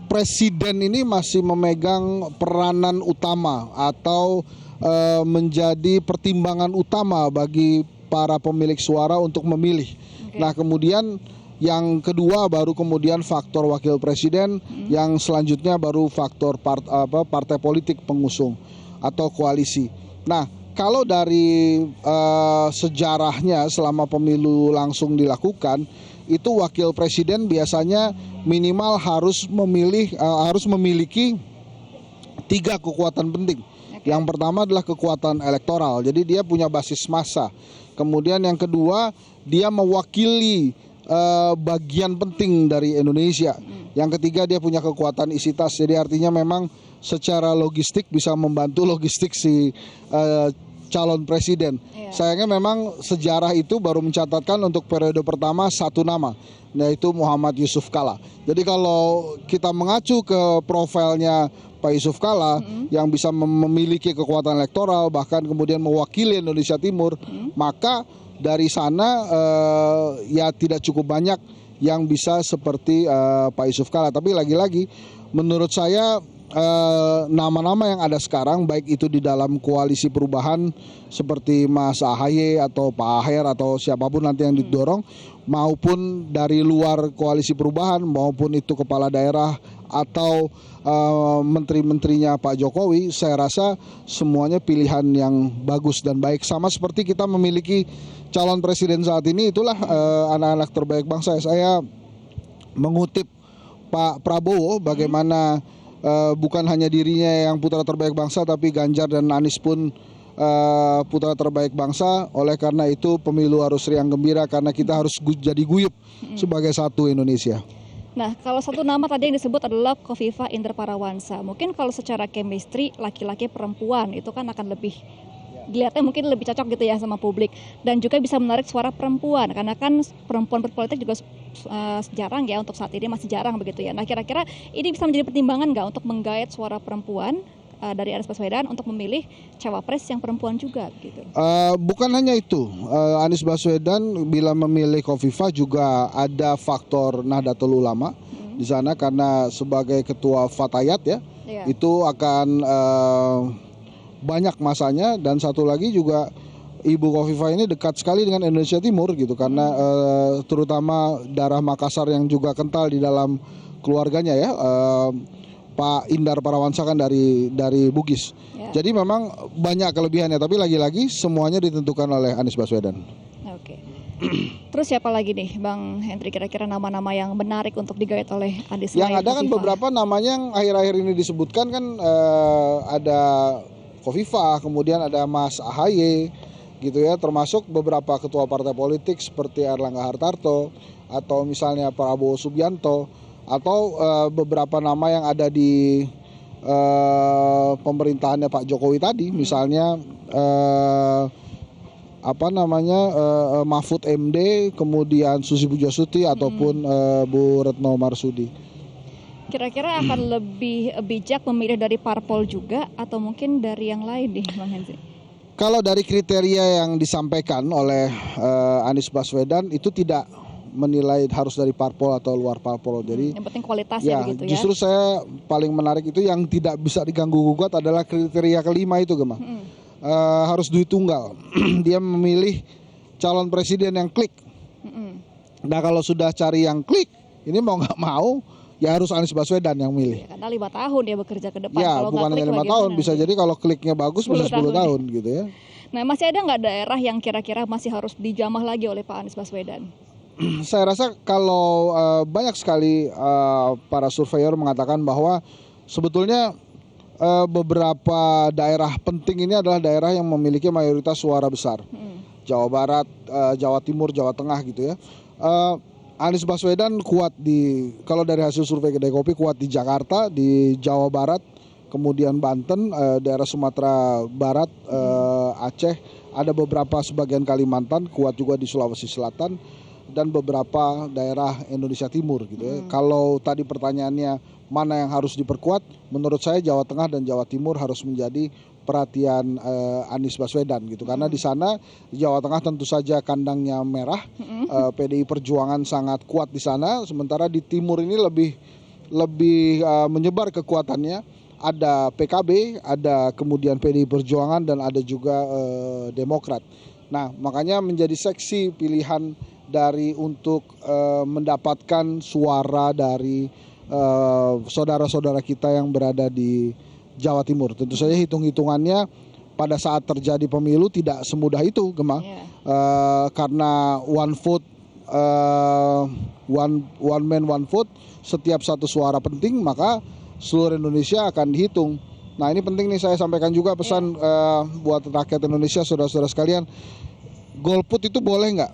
presiden ini masih memegang peranan utama atau menjadi pertimbangan utama bagi para pemilik suara untuk memilih. Nah, kemudian yang kedua baru kemudian faktor wakil presiden, yang selanjutnya baru faktor partai politik pengusung atau koalisi. Nah, kalau dari sejarahnya selama pemilu langsung dilakukan, itu wakil presiden biasanya minimal harus memiliki 3 kekuatan penting. Yang pertama adalah kekuatan elektoral, jadi dia punya basis massa. Kemudian yang kedua, dia mewakili bagian penting dari Indonesia. Yang ketiga, dia punya kekuatan isi tas. Jadi artinya memang secara logistik bisa membantu logistik si calon presiden. Sayangnya memang sejarah itu baru mencatatkan untuk periode pertama 1 nama, yaitu Muhammad Yusuf Kalla. Jadi kalau kita mengacu ke profilnya Pak Yusuf Kalla yang bisa memiliki kekuatan elektoral, bahkan kemudian mewakili Indonesia Timur, maka dari sana ya tidak cukup banyak yang bisa seperti Pak Yusuf Kalla. Tapi lagi-lagi menurut saya nama-nama yang ada sekarang, baik itu di dalam koalisi perubahan seperti Mas AHY atau Pak Aher atau siapapun nanti yang didorong, maupun dari luar koalisi perubahan, maupun itu kepala daerah atau menteri-menterinya Pak Jokowi, saya rasa semuanya pilihan yang bagus dan baik. Sama seperti kita memiliki calon presiden saat ini, itulah anak-anak terbaik bangsa. Saya mengutip Pak Prabowo bagaimana bukan hanya dirinya yang putra terbaik bangsa, tapi Ganjar dan Anies pun putra terbaik bangsa. Oleh karena itu pemilu harus riang gembira karena kita harus jadi guyup sebagai satu Indonesia. Nah, kalau satu nama tadi yang disebut adalah Khofifah Indar Parawangsa. Mungkin kalau secara chemistry laki-laki perempuan itu kan akan lebih dilihatnya mungkin lebih cocok gitu ya sama publik, dan juga bisa menarik suara perempuan karena kan perempuan berpolitik juga jarang ya, untuk saat ini masih jarang begitu ya. Nah, kira-kira ini bisa menjadi pertimbangan nggak untuk menggait suara perempuan dari Anies Baswedan untuk memilih cawapres yang perempuan juga gitu? Bukan hanya itu, Anies Baswedan bila memilih Khofifah juga ada faktor Nahdlatul Ulama di sana karena sebagai ketua Fatayat ya, itu akan banyak masanya. Dan satu lagi juga Ibu Khofifah ini dekat sekali dengan Indonesia Timur gitu, karena terutama darah Makassar yang juga kental di dalam keluarganya ya. Pak Indar Parawansa kan dari Bugis. Ya. Jadi memang banyak kelebihannya, tapi lagi-lagi semuanya ditentukan oleh Anies Baswedan. Oke. Terus siapa lagi nih Bang Hendri, kira-kira nama-nama yang menarik untuk digait oleh Anies? Yang ada kan beberapa namanya yang akhir-akhir ini disebutkan kan, ada Khofifah, kemudian ada Mas AHY gitu ya, termasuk beberapa ketua partai politik seperti Erlangga Hartarto atau misalnya Prabowo Subianto, atau beberapa nama yang ada di pemerintahannya Pak Jokowi tadi, misalnya Mahfud MD, kemudian Susi Pujiastuti ataupun Bu Retno Marsudi. Kira-kira akan lebih bijak memilih dari parpol juga atau mungkin dari yang lain nih Bang Hendri? Kalau dari kriteria yang disampaikan oleh Anies Baswedan itu tidak menilai harus dari parpol atau luar parpol. Jadi yang penting kualitasnya begitu ya. Justru saya paling menarik itu yang tidak bisa diganggu gugat adalah kriteria kelima itu, Gemma. Harus duit tunggal. Dia memilih calon presiden yang klik. Nah kalau sudah cari yang klik, ini mau nggak mau ya harus Anies Baswedan yang milih. Ya, karena 5 tahun dia bekerja ke depan. Ya, kalau bukan hanya 5 tahun, bisa jadi kalau kliknya bagus bisa 10 tahun gitu ya. Nah, masih ada nggak daerah yang kira-kira masih harus dijamah lagi oleh Pak Anies Baswedan? Saya rasa kalau banyak sekali para surveyor mengatakan bahwa sebetulnya beberapa daerah penting ini adalah daerah yang memiliki mayoritas suara besar. Jawa Barat, Jawa Timur, Jawa Tengah gitu ya. Anies Baswedan kuat kalau dari hasil survei Kedai Kopi kuat di Jakarta, di Jawa Barat, kemudian Banten, daerah Sumatera Barat, Aceh, ada beberapa sebagian Kalimantan, kuat juga di Sulawesi Selatan, dan beberapa daerah Indonesia Timur gitu ya. Kalau tadi pertanyaannya mana yang harus diperkuat, menurut saya Jawa Tengah dan Jawa Timur harus menjadi perhatian Anies Baswedan gitu, karena di sana Jawa Tengah tentu saja kandangnya merah, PDI Perjuangan sangat kuat di sana, sementara di timur ini lebih menyebar kekuatannya, ada PKB, ada kemudian PDI Perjuangan dan ada juga Demokrat. Nah makanya menjadi seksi pilihan untuk mendapatkan suara dari saudara-saudara kita yang berada di Jawa Timur. Tentu saja hitung-hitungannya pada saat terjadi pemilu tidak semudah itu, Gemma. Karena one vote, one man one vote, setiap satu suara penting, maka seluruh Indonesia akan dihitung. Nah ini penting nih, saya sampaikan juga pesan buat rakyat Indonesia, saudara-saudara sekalian, golput itu boleh nggak?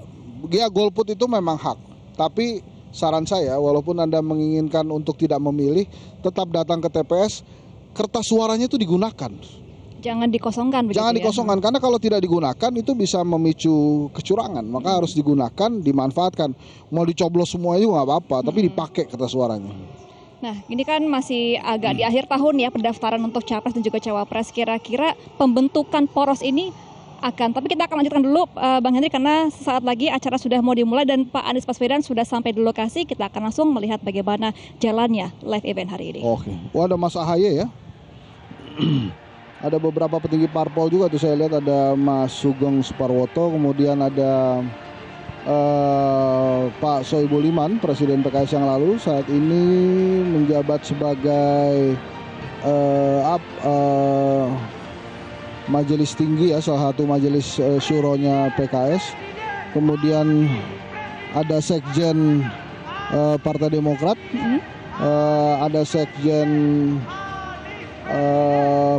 Ya golput itu memang hak, tapi saran saya walaupun Anda menginginkan untuk tidak memilih, tetap datang ke TPS, kertas suaranya itu digunakan. Jangan dikosongkan. Jangan dikosongkan, karena kalau tidak digunakan itu bisa memicu kecurangan. Maka harus digunakan, dimanfaatkan. Mau dicoblos semuanya juga nggak apa-apa, tapi dipakai kertas suaranya. Nah, ini kan masih agak di akhir tahun ya pendaftaran untuk capres dan juga cawapres. Kira-kira pembentukan poros ini tapi kita akan lanjutkan dulu Bang Hendri, karena saat lagi acara sudah mau dimulai dan Pak Anies Baswedan sudah sampai di lokasi. Kita akan langsung melihat bagaimana jalannya live event hari ini. Oke. Ada Mas AHY ya. Ada beberapa petinggi parpol juga tuh, saya lihat ada Mas Sugeng Suparwoto, kemudian ada Pak Sohibul Iman, Presiden PKS yang lalu, saat ini menjabat sebagai majelis tinggi ya, salah satu majelis syuronya PKS. Kemudian ada sekjen Partai Demokrat, ada sekjen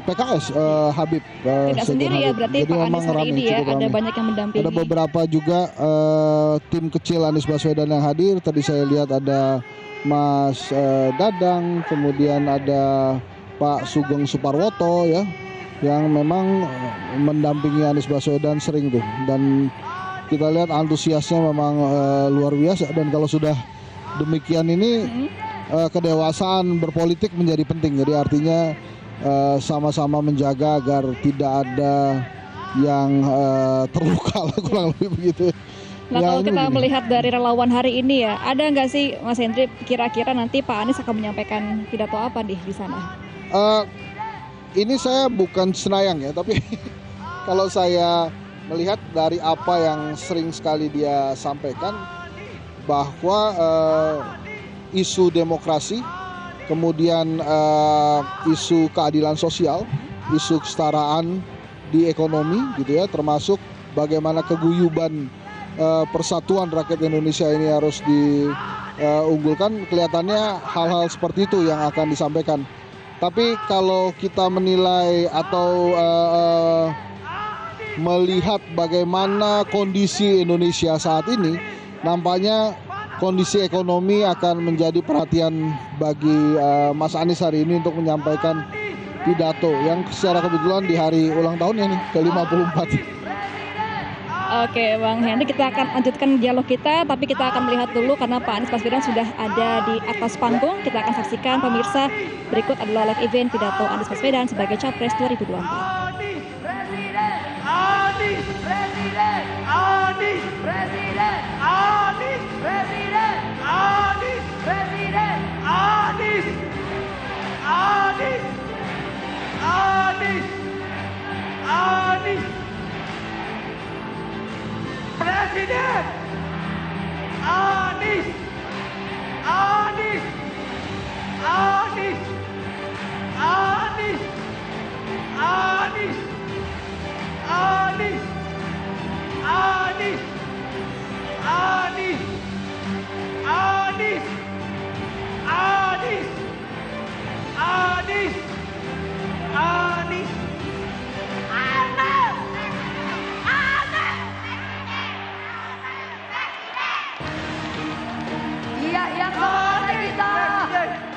PKS Habib. Tidak sendiri ya, berarti Pak Anies hari ini ya, ada banyak yang mendampingi. Ada beberapa juga tim kecil Anies Baswedan yang hadir. Tadi saya lihat ada Mas Dadang, kemudian ada Pak Sugeng Suparwoto ya, yang memang mendampingi Anies Baswedan sering tuh, dan kita lihat antusiasnya memang luar biasa. Dan kalau sudah demikian ini kedewasaan berpolitik menjadi penting. Jadi artinya sama-sama menjaga agar tidak ada yang terluka lah, kurang lebih begitu. Nah kalau kita melihat dari relawan hari ini ya, ada nggak sih Mas Hendri kira-kira nanti Pak Anies akan menyampaikan pidato apa di sana? Ini saya bukan senayang ya, tapi kalau saya melihat dari apa yang sering sekali dia sampaikan, bahwa isu demokrasi kemudian isu keadilan sosial, isu kesetaraan di ekonomi gitu ya, termasuk bagaimana keguyuban persatuan rakyat Indonesia ini harus diunggulkan. Kelihatannya hal-hal seperti itu yang akan disampaikan. Tapi kalau kita menilai atau melihat bagaimana kondisi Indonesia saat ini, nampaknya kondisi ekonomi akan menjadi perhatian bagi Mas Anies hari ini untuk menyampaikan pidato yang secara kebetulan di hari ulang tahunnya nih, ke-54. Oke Bang Henry, kita akan lanjutkan dialog kita, tapi kita akan melihat dulu karena Pak Anies Baswedan sudah ada di atas panggung. Kita akan saksikan pemirsa, berikut adalah live event pidato Anies Baswedan sebagai Capres 2024. Anies Presiden, Anies Presiden, Anies Presiden, Anies Presiden, Anies, Anies, Anies, Anies Presiden, Anies, Anies, Anies, Anies, Anies, Anies, Anies, Anies, Anies, Anies, Anies, Anies, iya yang suara kita,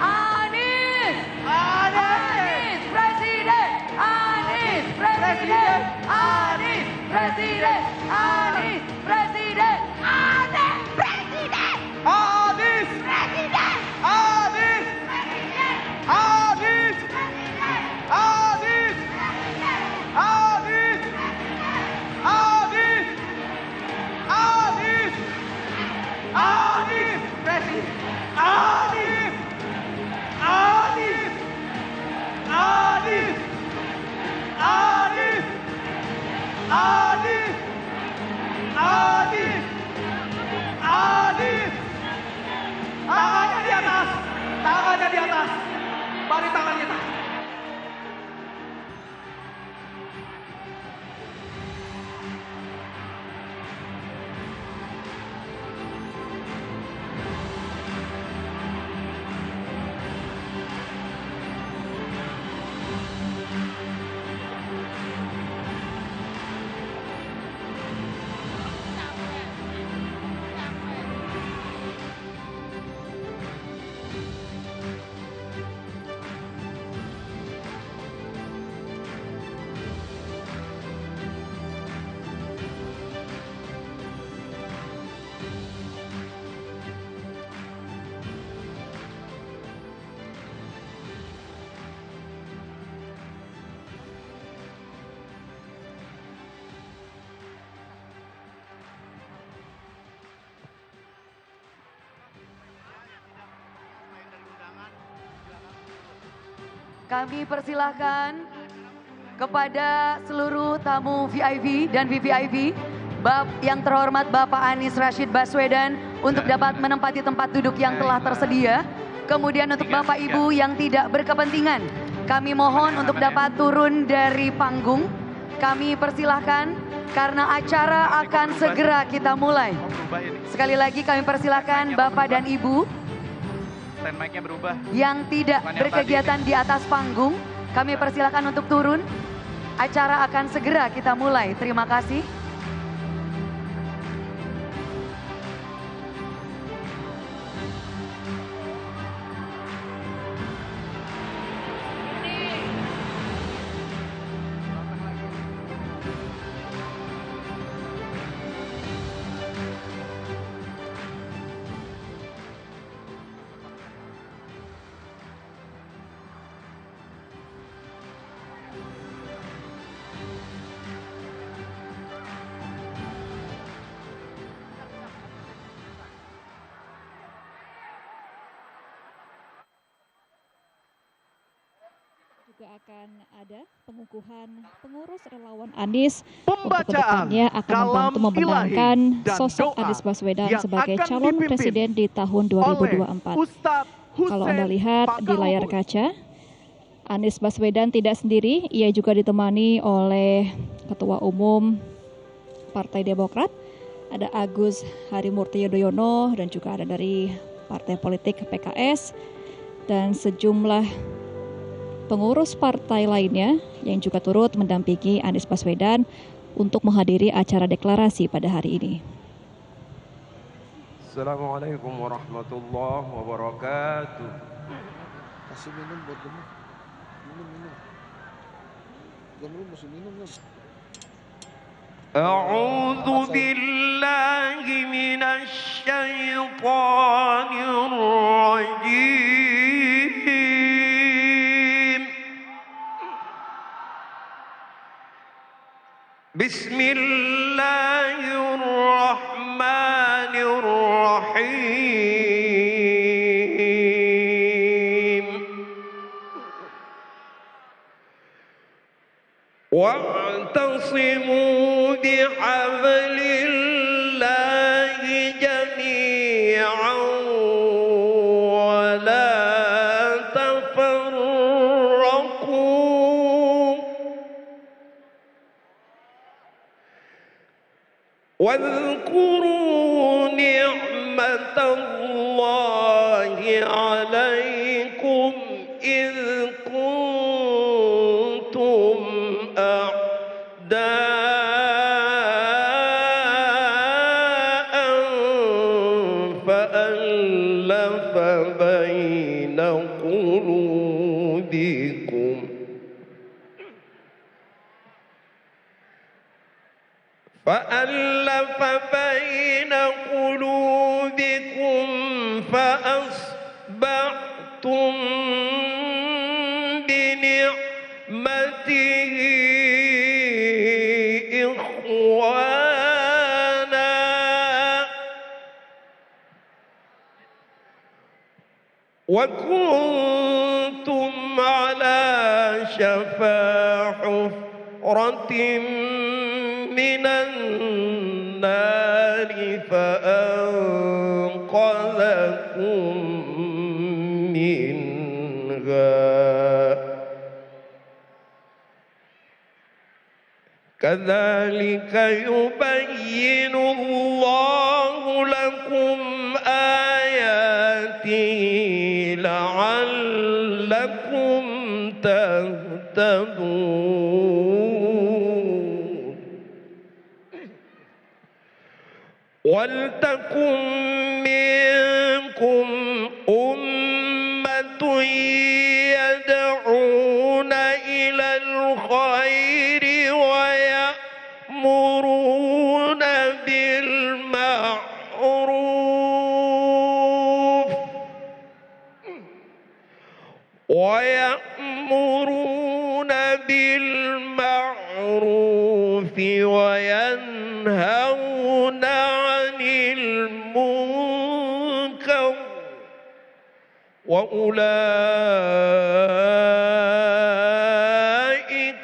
Anies, Anies Presiden, Anies Presiden, Anies Presiden, Anies Presiden, Anies Presiden, Anies Presiden, Anies Presiden, Anies Presiden, Anies, Anies, Anies, Anies, Anies Presiden, Anies, Anies, Anies, Anies, Anies, Anies, Anies. Tangannya di atas, tangannya di atas, balik tangannya di atas. Kami persilahkan kepada seluruh tamu VIP dan VVIP, yang terhormat Bapak Anies Rashid Baswedan untuk dapat menempati tempat duduk yang telah tersedia. Kemudian untuk Bapak Ibu yang tidak berkepentingan, kami mohon untuk dapat turun dari panggung. Kami persilahkan karena acara akan segera kita mulai. Sekali lagi kami persilahkan Bapak dan Ibu yang tidak berkegiatan di atas panggung, kami persilakan untuk turun. Acara akan segera kita mulai. Terima kasih. Juga akan ada pengukuhan pengurus relawan Anies Pembacaan untuk kedepannya akan membantu memenangkan sosok Anies Baswedan sebagai calon presiden di tahun 2024. Kalau Anda lihat di layar kaca, Anies Baswedan tidak sendiri, ia juga ditemani oleh Ketua Umum Partai Demokrat, ada Agus Harimurti Yudhoyono dan juga ada dari Partai Politik PKS dan sejumlah pengurus partai lainnya yang juga turut mendampingi Anies Baswedan untuk menghadiri acara deklarasi pada hari ini. Assalamualaikum warahmatullahi wabarakatuh. Kasih minum buat gemuk. Minum. Jangan lu mesti minum kan. A'udzu billahi minasy syaithanir rajim. Bismillahirrahmanirrahim. Wa'tasimu bihablillahi jami'an wa la tafarraqu. واذكروا نعمة الله عليكم إذ كنتم أعداء فألف بين قلوبكم فأصبحتم بنعمته إخوانا وكنتم على شفا حفرة من النار فأنقذكم منها كذلك يبين الله لكم آياته لعلكم تهتدون ولتكن منكم أمة يدعون إلى الخير ويأمرون بالمعروف وينهون عن المنكر وأولئك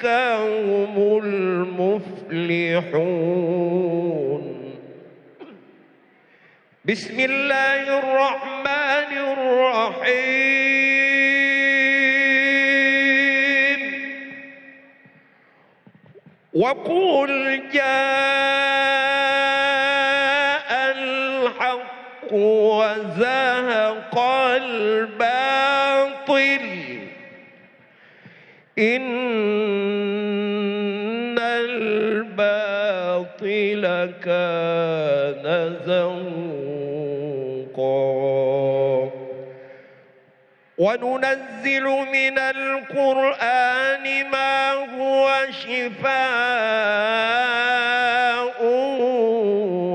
هم المفلحون. بسم الله الرحمن الرحيم. وقل جاء الحق وزهق الباطل إن الباطل كان زهوقا وننزل من القرآن ما هو شفاء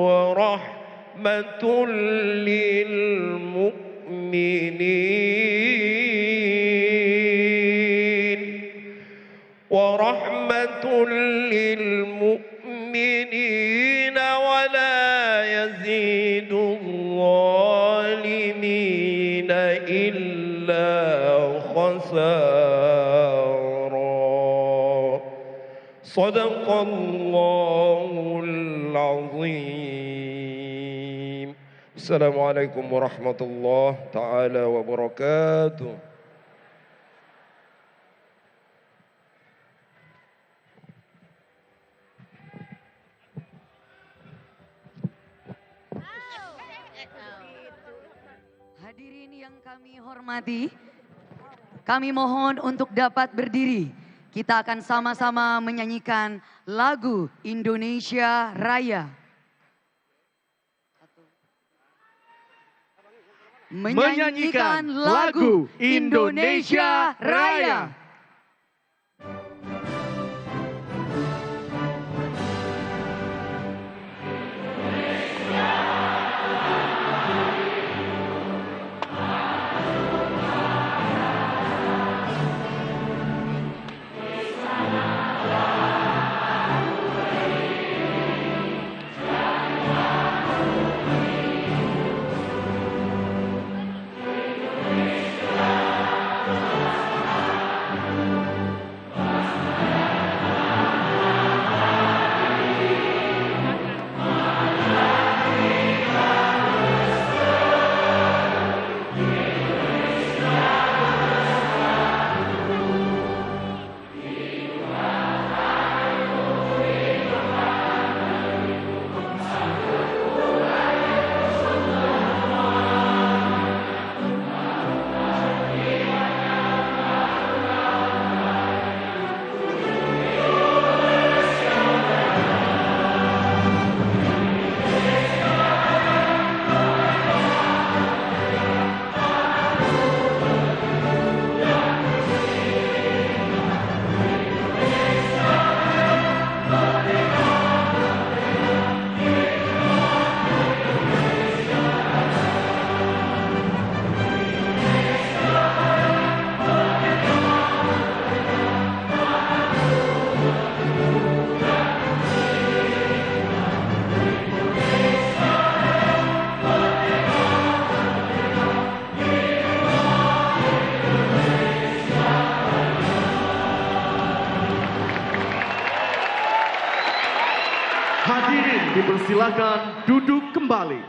ورحمة للمؤمنين ولا يزيد الظالمين إلا خسارا. صدق الله العظيم. Assalamualaikum warahmatullahi taala wabarakatuh. Hadirin yang kami hormati, kami mohon untuk dapat berdiri. Kita akan sama-sama menyanyikan lagu Indonesia Raya. Menyanyikan lagu Indonesia Raya. Hadirin dipersilakan duduk kembali.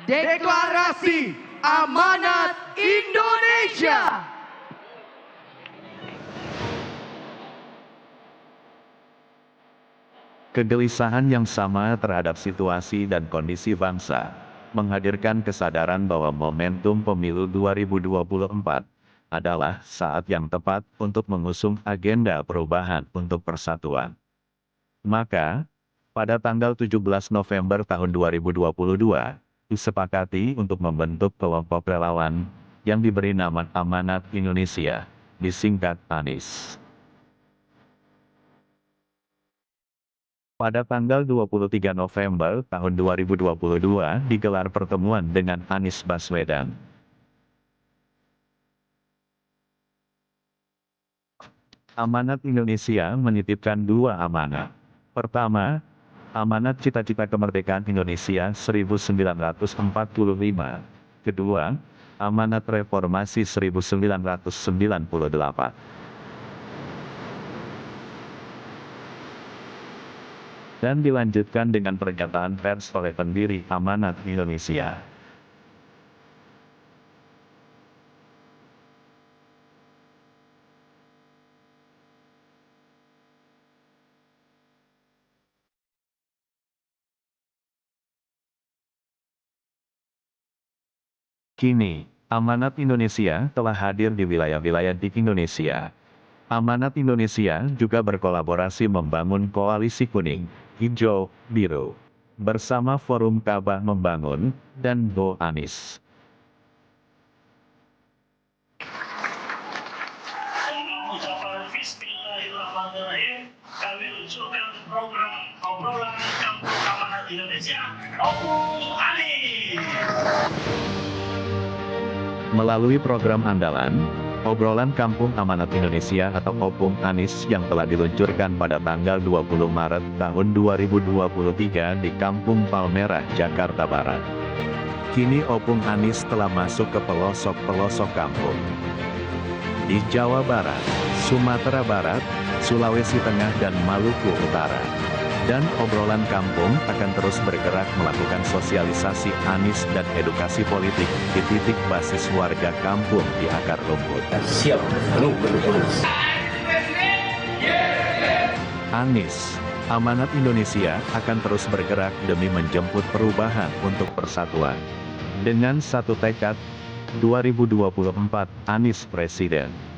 Deklarasi Amanat Indonesia. Kegelisahan yang sama terhadap situasi dan kondisi bangsa, menghadirkan kesadaran bahwa momentum pemilu 2024 adalah saat yang tepat untuk mengusung agenda perubahan untuk persatuan. Maka, pada tanggal 17 November tahun 2022, disepakati untuk membentuk kelompok relawan yang diberi nama Amanat Indonesia, disingkat ANIS. Pada tanggal 23 November tahun 2022 digelar pertemuan dengan Anies Baswedan. Amanat Indonesia menitipkan dua amanat. Pertama, amanat cita-cita kemerdekaan Indonesia 1945. Kedua, amanat reformasi 1998. Dan dilanjutkan dengan pernyataan pers oleh pendiri Amanat Indonesia. Kini, Amanat Indonesia telah hadir di wilayah-wilayah di Indonesia. Amanat Indonesia juga berkolaborasi membangun koalisi kuning, hijau, biru, bersama Forum Kabah Membangun, dan Go Anies. Ucapan Bismillahirrahmanirrahim, kami luncurkan program obrolan Kampung Amanat Indonesia, Opung Anies. Melalui program andalan, Obrolan Kampung Amanat Indonesia atau Opung Anies yang telah diluncurkan pada tanggal 20 Maret tahun 2023 di Kampung Palmerah, Jakarta Barat. Kini Opung Anies telah masuk ke pelosok-pelosok kampung. di Jawa Barat, Sumatera Barat, Sulawesi Tengah dan Maluku Utara. Dan obrolan kampung akan terus bergerak melakukan sosialisasi Anies dan edukasi politik di titik basis warga kampung di akar rumput. Siap, penuh mendukung. Anies, amanat Indonesia akan terus bergerak demi menjemput perubahan untuk persatuan. Dengan satu tekad, 2024 Anies Presiden.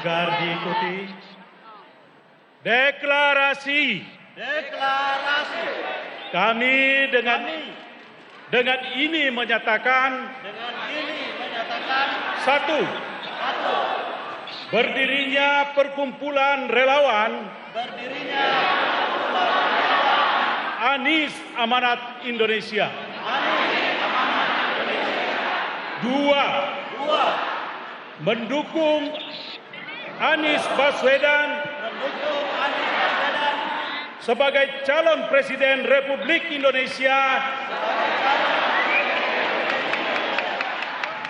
agar diikuti. Deklarasi. Kami dengan ini menyatakan satu, berdirinya perkumpulan relawan Anies Amanat Indonesia. Dua, mendukung Anies Baswedan sebagai calon Presiden Republik Indonesia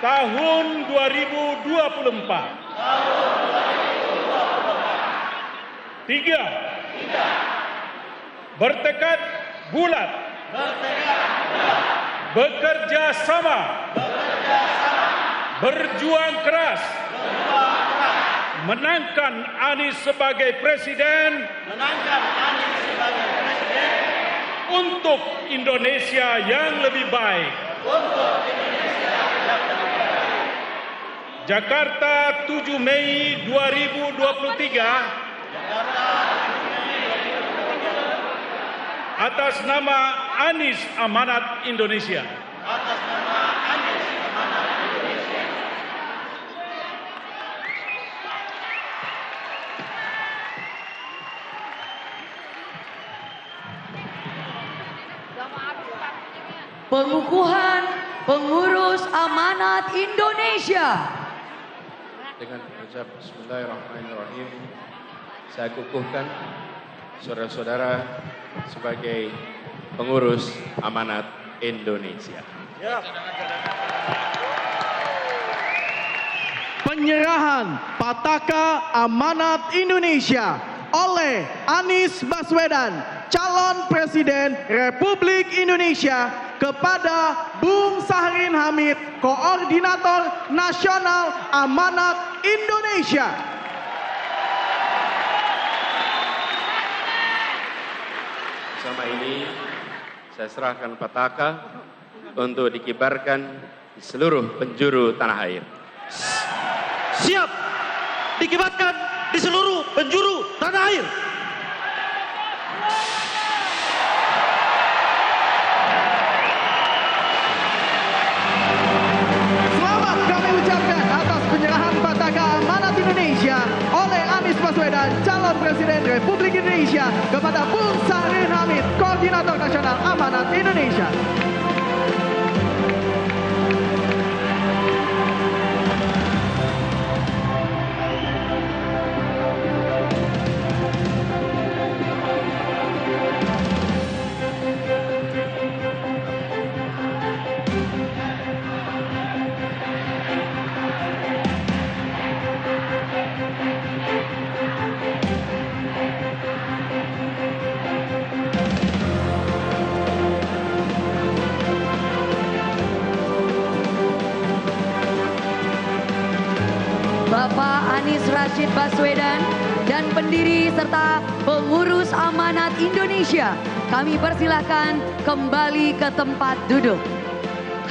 tahun 2024. 3. Bertekad bulat. Bekerja sama. Berjuang keras. Menangkan Anies sebagai presiden. Untuk Indonesia yang lebih baik. Jakarta 7 Mei 2023. Atas nama Anies Amanat Indonesia. Pengukuhan pengurus amanat Indonesia. Dengan mengucap Bismillahirrahmanirrahim, saya kukuhkan saudara-saudara sebagai pengurus amanat Indonesia. Penyerahan Pataka Amanat Indonesia oleh Anies Baswedan, calon Presiden Republik Indonesia, kepada Bung Sahrin Hamid, Koordinator Nasional Amanat Indonesia. Bersama ini saya serahkan pataka untuk dikibarkan di seluruh penjuru tanah air. Siap dikibarkan di seluruh penjuru tanah air. Selamat kami ucapkan atas penyerahan Pataka Amanat Indonesia oleh Anies Baswedan, calon Presiden Republik Indonesia, kepada Bung Sahrin Hamid, Koordinator Nasional Amanat Indonesia. Bapak Anies Rashid Baswedan dan pendiri serta pengurus amanat Indonesia, kami persilahkan kembali ke tempat duduk.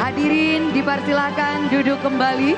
Hadirin dipersilahkan duduk kembali.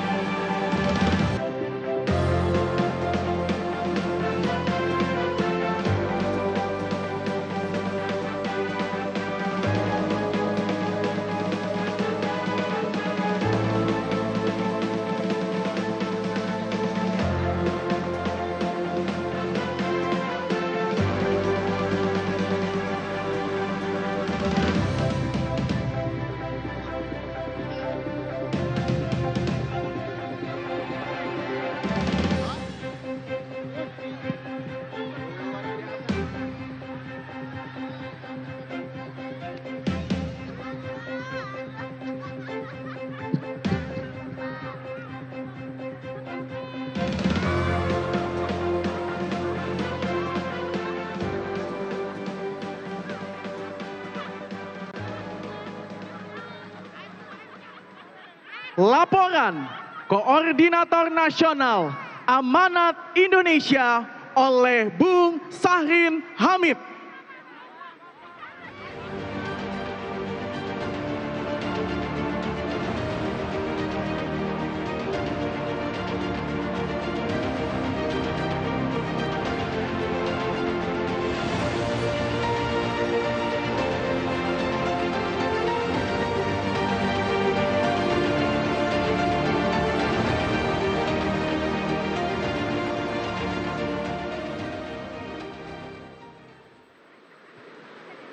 Laporan Koordinator Nasional Amanat Indonesia oleh Bung Sahrin Hamid.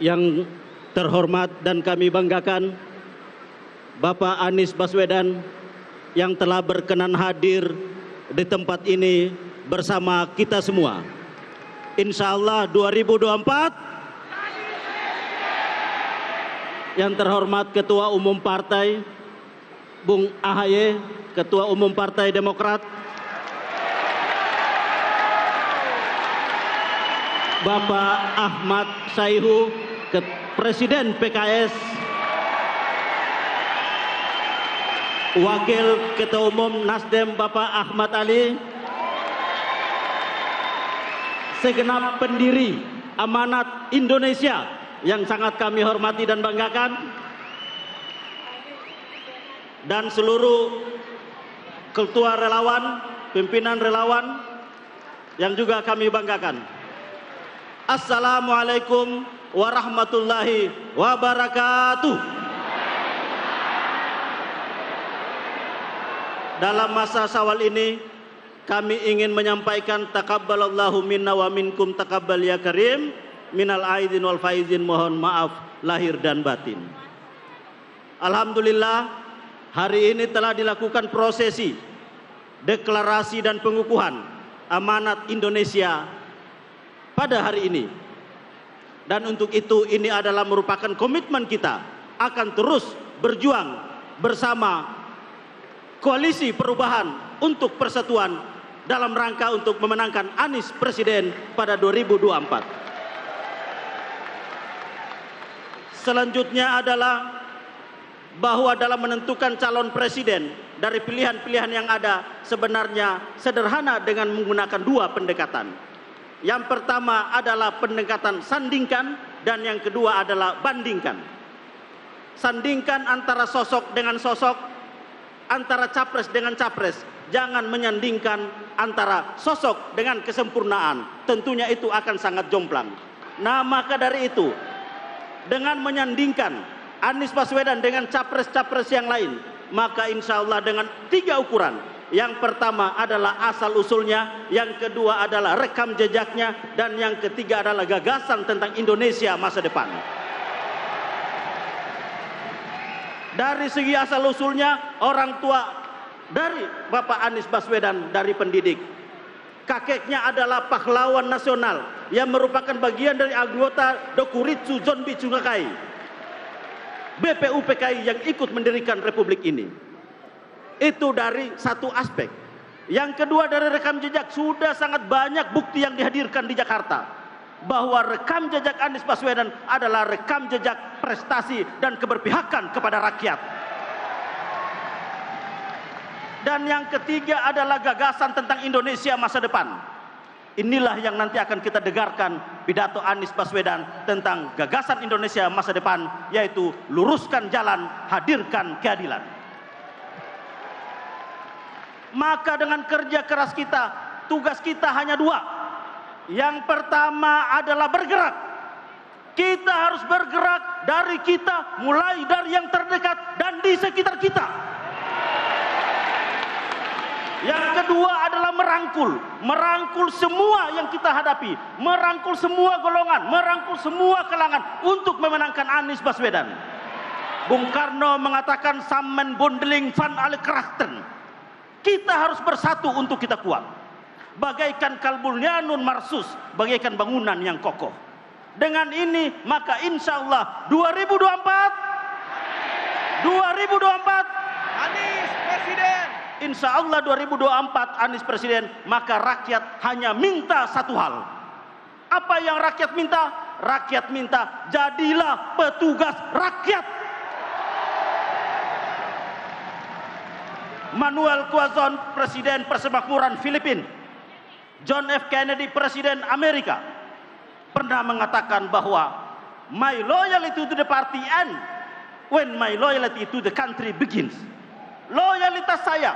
Yang terhormat dan kami banggakan, Bapak Anies Baswedan yang telah berkenan hadir di tempat ini bersama kita semua. Insya Allah 2024, yang terhormat Ketua Umum Partai Bung AHY, Ketua Umum Partai Demokrat, Bapak Ahmad Sayhu, Presiden PKS, Wakil Ketua Umum Nasdem Bapak Ahmad Ali, segenap pendiri Amanat Indonesia yang sangat kami hormati dan banggakan, dan seluruh ketua relawan, pimpinan relawan yang juga kami banggakan. Assalamualaikum warahmatullahi wabarakatuh. Dalam masa Syawal ini, kami ingin menyampaikan takabbalallahu minna wa minkum takabbal ya karim, minal aidin wal faizin, mohon maaf lahir dan batin. Alhamdulillah, hari ini telah dilakukan prosesi deklarasi dan pengukuhan Amanat Indonesia pada hari ini. Dan untuk itu, ini adalah merupakan komitmen kita akan terus berjuang bersama Koalisi Perubahan untuk Persatuan dalam rangka untuk memenangkan Anies Presiden pada 2024. Selanjutnya adalah bahwa dalam menentukan calon presiden dari pilihan-pilihan yang ada sebenarnya sederhana dengan menggunakan dua pendekatan. Yang pertama adalah pendekatan sandingkan, dan yang kedua adalah bandingkan. Sandingkan antara sosok dengan sosok, antara capres dengan capres. Jangan menyandingkan antara sosok dengan kesempurnaan. Tentunya itu akan sangat jomplang. Nah, maka dari itu, dengan menyandingkan Anies Baswedan dengan capres-capres yang lain, maka insya Allah dengan 3 ukuran. Yang pertama adalah asal-usulnya, yang kedua adalah rekam jejaknya, dan yang ketiga adalah gagasan tentang Indonesia masa depan. Dari segi asal-usulnya, orang tua dari Bapak Anies Baswedan dari pendidik. Kakeknya adalah pahlawan nasional yang merupakan bagian dari anggota Dokuritsu Zonbi Tsugakai, BPUPKI yang ikut mendirikan republik ini. Itu dari satu aspek. Yang kedua, dari rekam jejak, sudah sangat banyak bukti yang dihadirkan di Jakarta bahwa rekam jejak Anies Baswedan adalah rekam jejak prestasi dan keberpihakan kepada rakyat. Dan yang ketiga adalah gagasan tentang Indonesia masa depan. Inilah yang nanti akan kita dengarkan pidato Anies Baswedan tentang gagasan Indonesia masa depan, yaitu luruskan jalan, hadirkan keadilan. Maka dengan kerja keras kita, tugas kita hanya 2. Yang pertama adalah bergerak. Kita harus bergerak dari kita, mulai dari yang terdekat dan di sekitar kita. Yang kedua adalah merangkul semua yang kita hadapi, merangkul semua golongan, merangkul semua kalangan untuk memenangkan Anies Baswedan. Bung Karno mengatakan Sammen Bondeling van alle krachten. Kita harus bersatu untuk kita kuat. Bagaikan kalbulnyanun marsus, bagaikan bangunan yang kokoh. Dengan ini maka insya Allah 2024 Anies Presiden. Insya Allah 2024 Anies Presiden, maka rakyat hanya minta satu hal. Apa yang rakyat minta? Rakyat minta jadilah petugas rakyat. Manuel Quezon, Presiden Persemakmuran Filipina, John F. Kennedy, Presiden Amerika, pernah mengatakan bahwa my loyalty to the party ends when my loyalty to the country begins. Loyalitas saya,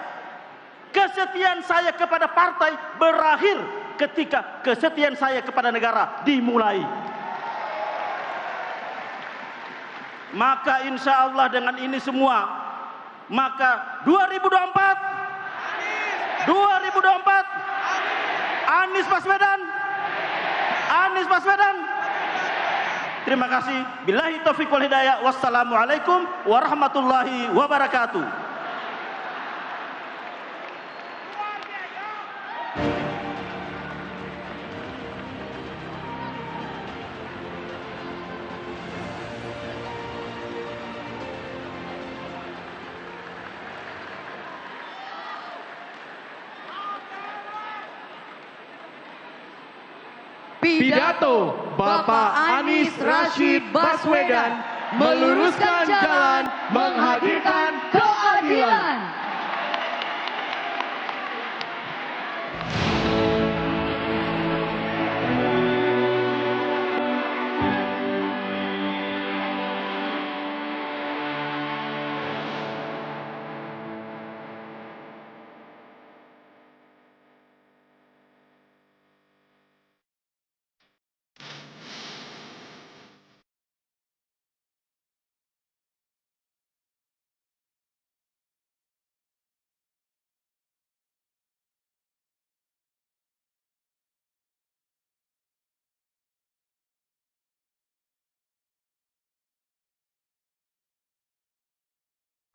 kesetiaan saya kepada partai berakhir ketika kesetiaan saya kepada negara dimulai. Maka insya Allah dengan ini semua, maka 2024 Anies Baswedan. Terima kasih. Billahi taufiq wal hidayah. Wassalamualaikum warahmatullahi wabarakatuh. pidato Bapak Anies Rashid Baswedan meluruskan jalan, menghadirkan keadilan.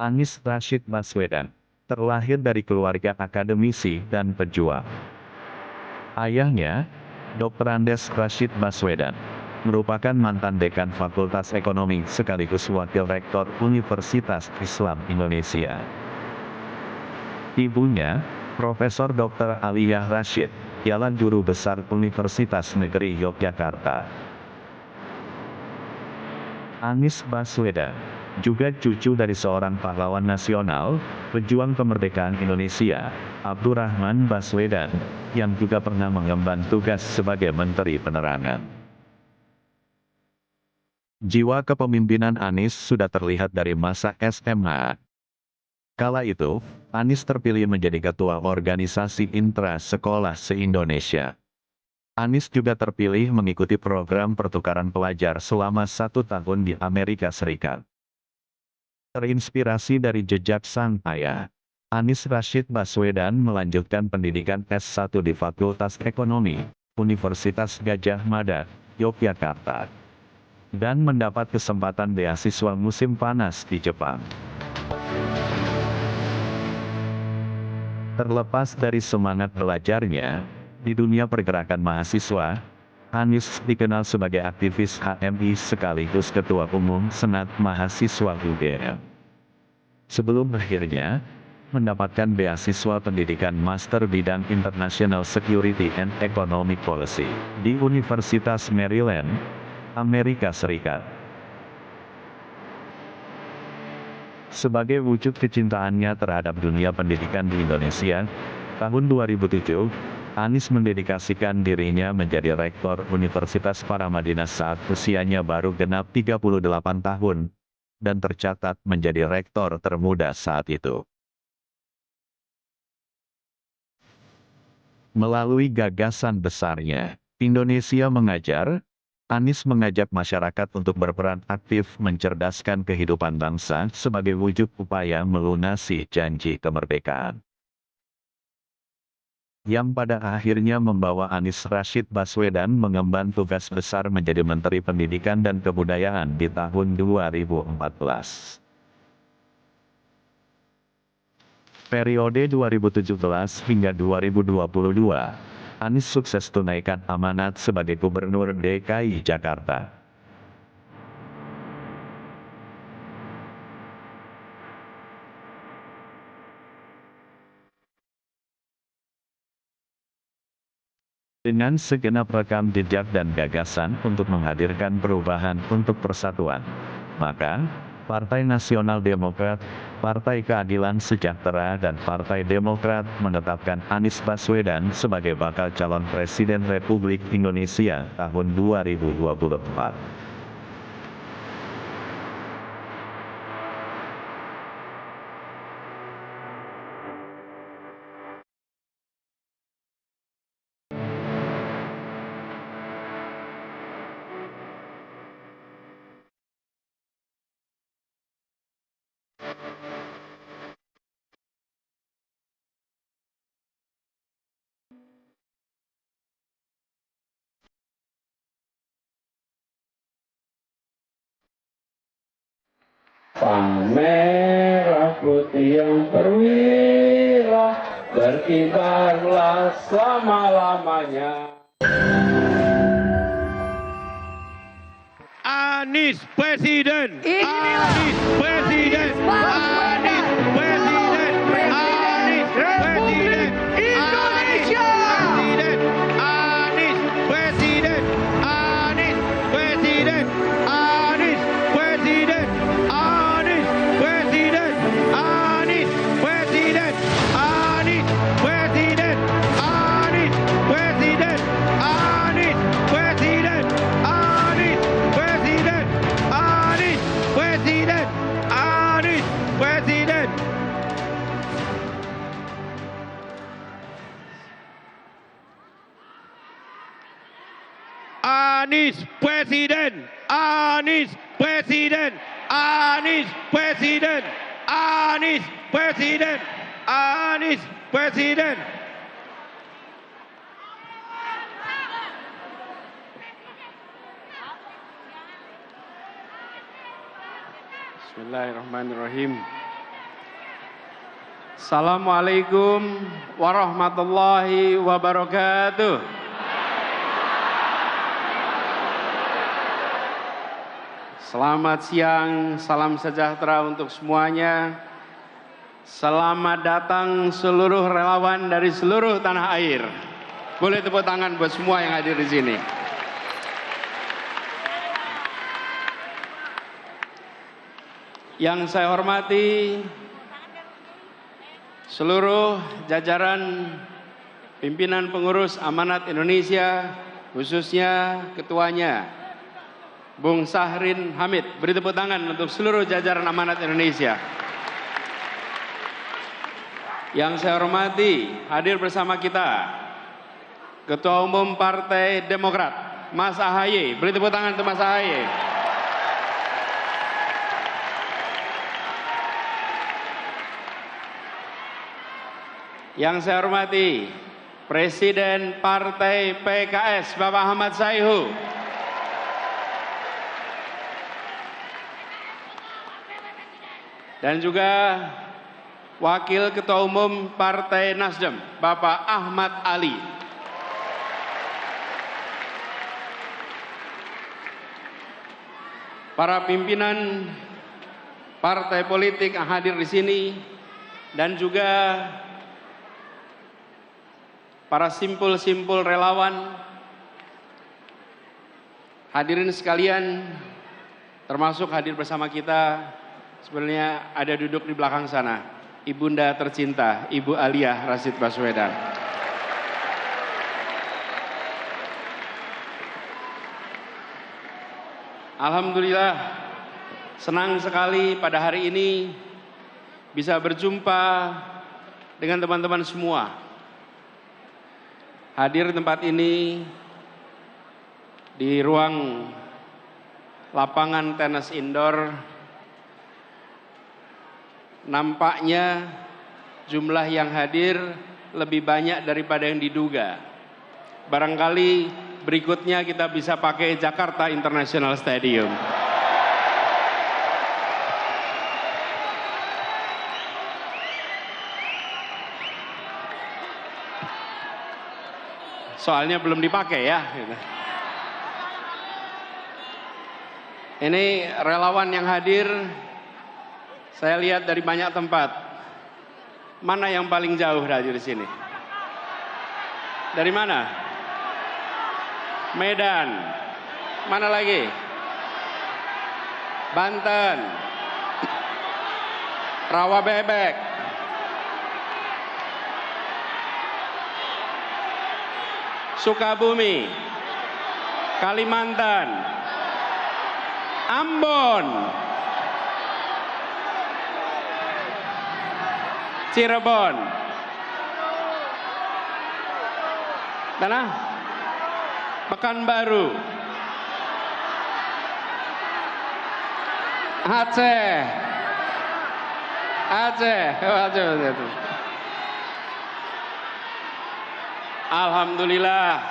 Anies Rashid Baswedan terlahir dari keluarga akademisi dan pejuang. Ayahnya, Dr. Andes Rashid Baswedan, merupakan mantan dekan Fakultas Ekonomi sekaligus wakil rektor Universitas Islam Indonesia. Ibunya, Profesor Dr. Aliyah Rashid, ialah guru besar Universitas Negeri Yogyakarta. Anies Baswedan juga cucu dari seorang pahlawan nasional, pejuang kemerdekaan Indonesia, Abdurrahman Baswedan, yang juga pernah mengemban tugas sebagai Menteri Penerangan. Jiwa kepemimpinan Anies sudah terlihat dari masa SMA. Kala itu, Anies terpilih menjadi Ketua Organisasi Intra Sekolah se-Indonesia. Anies juga terpilih mengikuti program pertukaran pelajar selama 1 tahun di Amerika Serikat. Terinspirasi dari jejak sang ayah, Anies Rashid Baswedan melanjutkan pendidikan S1 di Fakultas Ekonomi, Universitas Gadjah Mada, Yogyakarta, dan mendapat kesempatan beasiswa musim panas di Jepang. Terlepas dari semangat belajarnya, di dunia pergerakan mahasiswa, Anies dikenal sebagai aktivis HMI sekaligus Ketua Umum Senat Mahasiswa UGM. Sebelum akhirnya mendapatkan beasiswa pendidikan Master Bidang International Security and Economic Policy di Universitas Maryland, Amerika Serikat. Sebagai wujud kecintaannya terhadap dunia pendidikan di Indonesia, tahun 2007, Anies mendedikasikan dirinya menjadi Rektor Universitas Paramadina saat usianya baru genap 38 tahun, dan tercatat menjadi Rektor termuda saat itu. Melalui gagasan besarnya, Indonesia Mengajar, Anies mengajak masyarakat untuk berperan aktif mencerdaskan kehidupan bangsa sebagai wujud upaya melunasi janji kemerdekaan, yang pada akhirnya membawa Anies Rashid Baswedan mengemban tugas besar menjadi Menteri Pendidikan dan Kebudayaan di tahun 2014. Periode 2017 hingga 2022, Anies sukses tunaikan amanat sebagai Gubernur DKI Jakarta. Dengan segenap rekam jejak dan gagasan untuk menghadirkan perubahan untuk persatuan, maka Partai Nasional Demokrat, Partai Keadilan Sejahtera dan Partai Demokrat menetapkan Anies Baswedan sebagai bakal calon Presiden Republik Indonesia tahun 2024. Sang merah putih yang perwira, berkibarlah selama-lamanya. Anies Presiden. Anies Presiden. Anies Presiden. Anies Presiden. Indonesia. Anies Presiden. Anies Presiden, Anies Presiden, Anies Presiden, Anies Presiden, Anies Presiden. Bismillahirrahmanirrahim. Assalamualaikum warahmatullahi wabarakatuh. Selamat siang, salam sejahtera untuk semuanya. Selamat datang seluruh relawan dari seluruh tanah air. Boleh tepuk tangan buat semua yang hadir di sini. Yang saya hormati seluruh jajaran pimpinan pengurus Amanat Indonesia, khususnya ketuanya, Bung Sahrin Hamid. Beri tepuk tangan untuk seluruh jajaran Amanat Indonesia. Yang saya hormati, hadir bersama kita, Ketua Umum Partai Demokrat, Mas Ahaye. Beri tepuk tangan untuk Mas Ahaye. Yang saya hormati, Presiden Partai PKS, Bapak Ahmad Sayhu. Dan juga Wakil Ketua Umum Partai Nasdem, Bapak Ahmad Ali. Para pimpinan partai politik yang hadir di sini, dan juga para simpul-simpul relawan, hadirin sekalian, termasuk hadir bersama kita, sebenarnya ada duduk di belakang sana, Ibunda tercinta, Ibu Aliyah Rashid Baswedan. Alhamdulillah, senang sekali pada hari ini bisa berjumpa dengan teman-teman semua. Hadir di tempat ini di ruang lapangan tenis indoor, nampaknya jumlah yang hadir lebih banyak daripada yang diduga. Barangkali berikutnya kita bisa pakai Jakarta International Stadium. Soalnya belum dipakai ya. Ini relawan yang hadir, saya lihat dari banyak tempat. Mana yang paling jauh dari sini? Dari mana? Medan. Mana lagi? Banten. Rawabebek. Sukabumi, Kalimantan, Ambon, Cirebon, Tanah, Pekanbaru, Aceh. Alhamdulillah,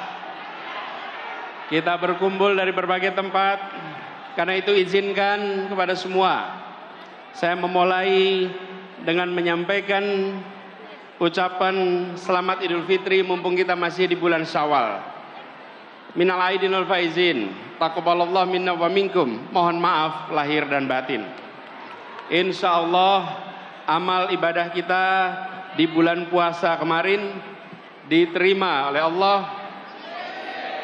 kita berkumpul dari berbagai tempat. Karena itu izinkan kepada semua, saya memulai dengan menyampaikan ucapan selamat Idul Fitri mumpung kita masih di bulan Syawal. Minal aidin wal faizin, taqabbalallahu minna wa minkum. Mohon maaf lahir dan batin. Insya Allah amal ibadah kita di bulan puasa kemarin diterima oleh Allah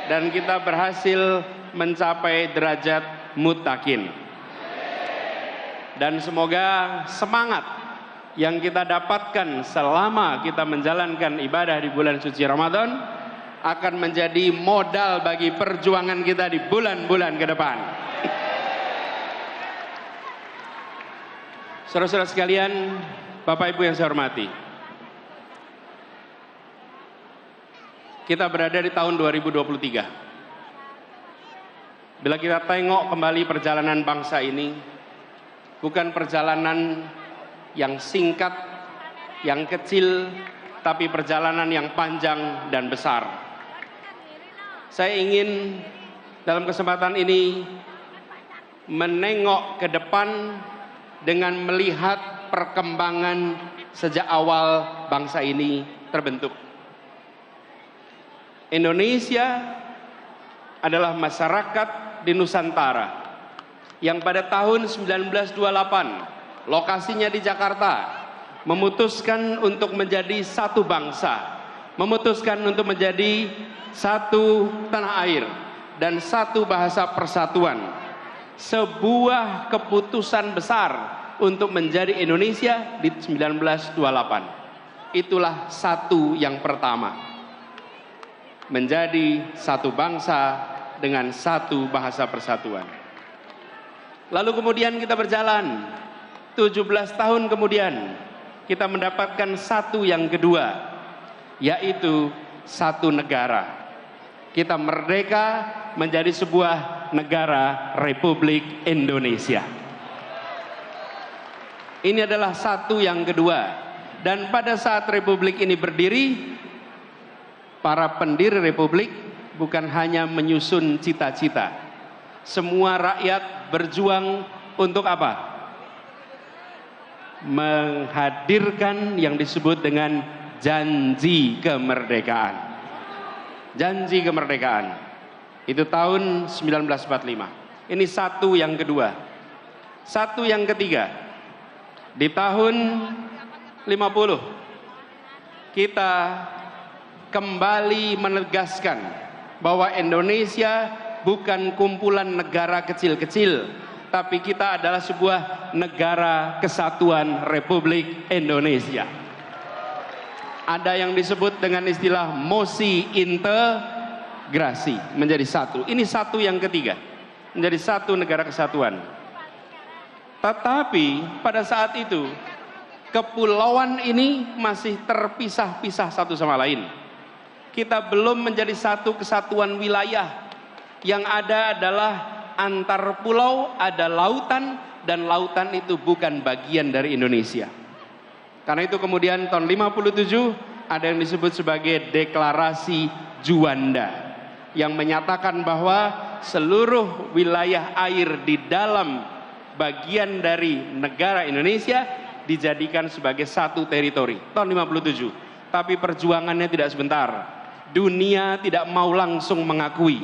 dan kita berhasil mencapai derajat muttaqin. Dan semoga semangat yang kita dapatkan selama kita menjalankan ibadah di bulan suci Ramadan akan menjadi modal bagi perjuangan kita di bulan-bulan ke depan. Saudara-saudara sekalian, Bapak Ibu yang saya hormati, kita berada di tahun 2023. Bila kita tengok kembali perjalanan bangsa ini, bukan perjalanan yang singkat, yang kecil, tapi perjalanan yang panjang dan besar. Saya ingin dalam kesempatan ini menengok ke depan dengan melihat perkembangan sejak awal bangsa ini terbentuk. Indonesia adalah masyarakat di Nusantara yang pada tahun 1928, lokasinya di Jakarta, memutuskan untuk menjadi satu bangsa, memutuskan untuk menjadi satu tanah air dan satu bahasa persatuan. Sebuah keputusan besar untuk menjadi Indonesia di 1928. Itulah satu yang pertama. Menjadi satu bangsa dengan satu bahasa persatuan. Lalu kemudian kita berjalan 17 tahun kemudian kita mendapatkan satu yang kedua, yaitu satu negara. Kita merdeka menjadi sebuah negara Republik Indonesia. Ini adalah satu yang kedua. Dan pada saat Republik ini berdiri, para pendiri Republik bukan hanya menyusun cita-cita. Semua rakyat berjuang untuk apa? Menghadirkan yang disebut dengan janji kemerdekaan. Janji kemerdekaan. Itu tahun 1945. Ini satu yang kedua. Satu yang ketiga. Di tahun 50 kita kembali menegaskan bahwa Indonesia bukan kumpulan negara kecil-kecil, tapi kita adalah sebuah negara kesatuan Republik Indonesia. Ada yang disebut dengan istilah mosi integrasi, menjadi satu. Ini satu yang ketiga, menjadi satu negara kesatuan. Tetapi pada saat itu kepulauan ini masih terpisah-pisah satu sama lain. Kita belum menjadi satu kesatuan wilayah. Yang ada adalah antar pulau, ada lautan, dan lautan itu bukan bagian dari Indonesia. Karena itu kemudian tahun 57 ada yang disebut sebagai Deklarasi Juanda yang menyatakan bahwa seluruh wilayah air di dalam bagian dari negara Indonesia dijadikan sebagai satu teritori tahun 57. Tapi perjuangannya tidak sebentar. Dunia tidak mau langsung mengakui.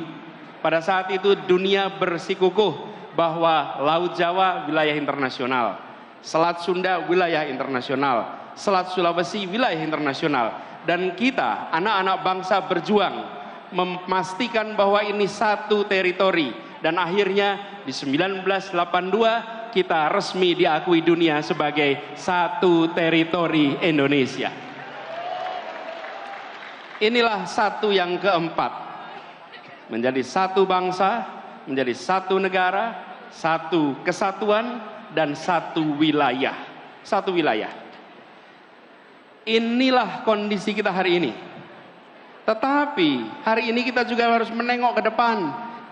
Pada saat itu dunia bersikukuh bahwa Laut Jawa wilayah internasional, Selat Sunda wilayah internasional, Selat Sulawesi wilayah internasional, dan kita anak-anak bangsa berjuang memastikan bahwa ini satu teritori, dan akhirnya di 1982 kita resmi diakui dunia sebagai satu teritori Indonesia. Inilah satu yang keempat, menjadi satu bangsa, menjadi satu negara, satu kesatuan, dan satu wilayah. Satu wilayah. Inilah kondisi kita hari ini. Tetapi hari ini kita juga harus menengok ke depan.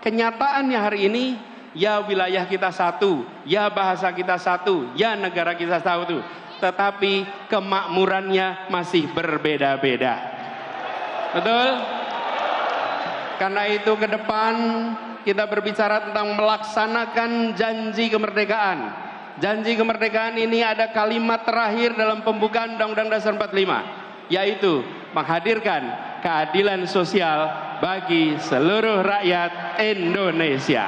Kenyataannya hari ini, ya wilayah kita satu, ya bahasa kita satu, ya negara kita satu. Tetapi kemakmurannya masih berbeda-beda. Betul? Karena itu ke depan kita berbicara tentang melaksanakan janji kemerdekaan. Janji kemerdekaan ini ada kalimat terakhir dalam pembukaan Undang-Undang Dasar 45, yaitu menghadirkan keadilan sosial bagi seluruh rakyat Indonesia.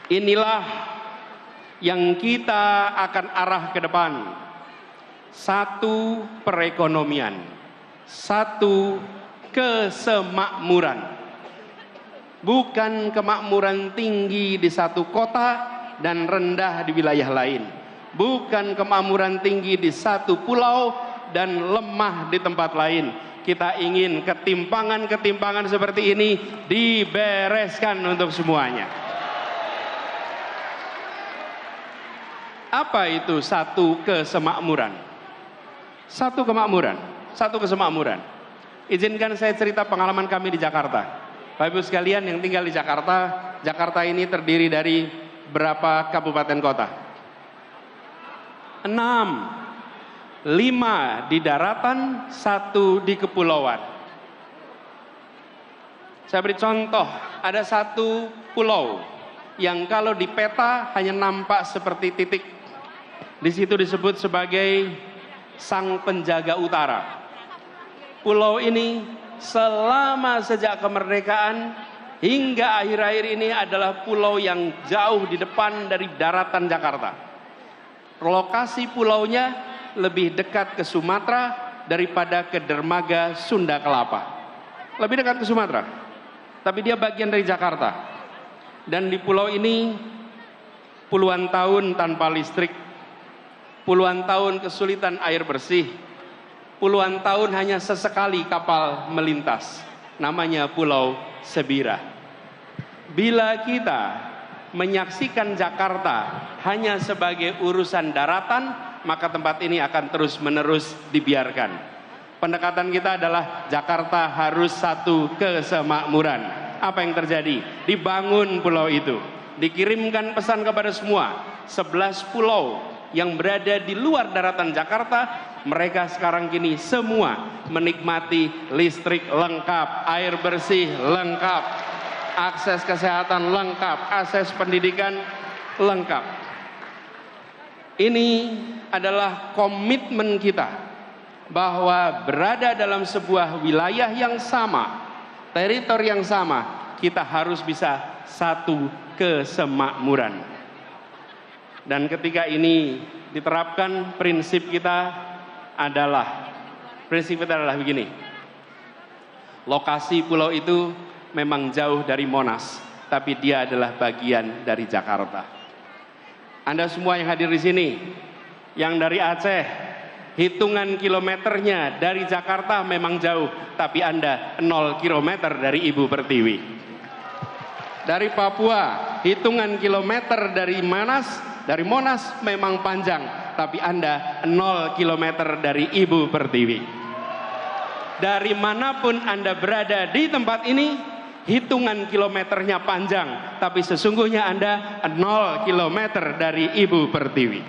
Inilah yang kita akan arah ke depan. Satu perekonomian, satu kesemakmuran. Bukan kemakmuran tinggi di satu kota dan rendah di wilayah lain. Bukan kemakmuran tinggi di satu pulau dan lemah di tempat lain. Kita ingin ketimpangan-ketimpangan seperti ini dibereskan untuk semuanya. Apa itu satu kesemakmuran? Satu kemakmuran, satu kesemakmuran. Izinkan saya cerita pengalaman kami di Jakarta. Bapak Ibu sekalian yang tinggal di Jakarta, Jakarta ini terdiri dari berapa kabupaten kota? 6. 5 di daratan, 1 di kepulauan. Saya beri contoh, ada satu pulau yang kalau di peta hanya nampak seperti titik. Di situ disebut sebagai Sang Penjaga Utara. Pulau ini selama sejak kemerdekaan hingga akhir-akhir ini adalah pulau yang jauh di depan dari daratan Jakarta. Lokasi pulaunya lebih dekat ke Sumatera daripada ke dermaga Sunda Kelapa. Lebih dekat ke Sumatera. Tapi dia bagian dari Jakarta. Dan di pulau ini puluhan tahun tanpa listrik, puluhan tahun kesulitan air bersih, puluhan tahun hanya sesekali kapal melintas. Namanya Pulau Sebira. Bila kita menyaksikan Jakarta hanya sebagai urusan daratan, maka tempat ini akan terus-menerus dibiarkan. Pendekatan kita adalah Jakarta harus satu kesemakmuran. Apa yang terjadi? Dibangun pulau itu. Dikirimkan pesan kepada semua. 11 pulau yang berada di luar daratan Jakarta, mereka sekarang kini semua menikmati listrik lengkap, air bersih lengkap, akses kesehatan lengkap, akses pendidikan lengkap. Ini adalah komitmen kita bahwa berada dalam sebuah wilayah yang sama, teritori yang sama, kita harus bisa satu kesemakmuran. Dan ketika ini diterapkan, prinsip kita adalah begini. Lokasi pulau itu memang jauh dari Monas, tapi dia adalah bagian dari Jakarta. Anda semua yang hadir di sini, yang dari Aceh, hitungan kilometernya dari Jakarta memang jauh, tapi Anda 0 kilometer dari Ibu Pertiwi. Dari Papua, hitungan kilometer dari Monas memang panjang, tapi Anda 0 kilometer dari Ibu Pertiwi. Dari manapun Anda berada di tempat ini, hitungan kilometernya panjang, tapi sesungguhnya Anda 0 kilometer dari Ibu Pertiwi.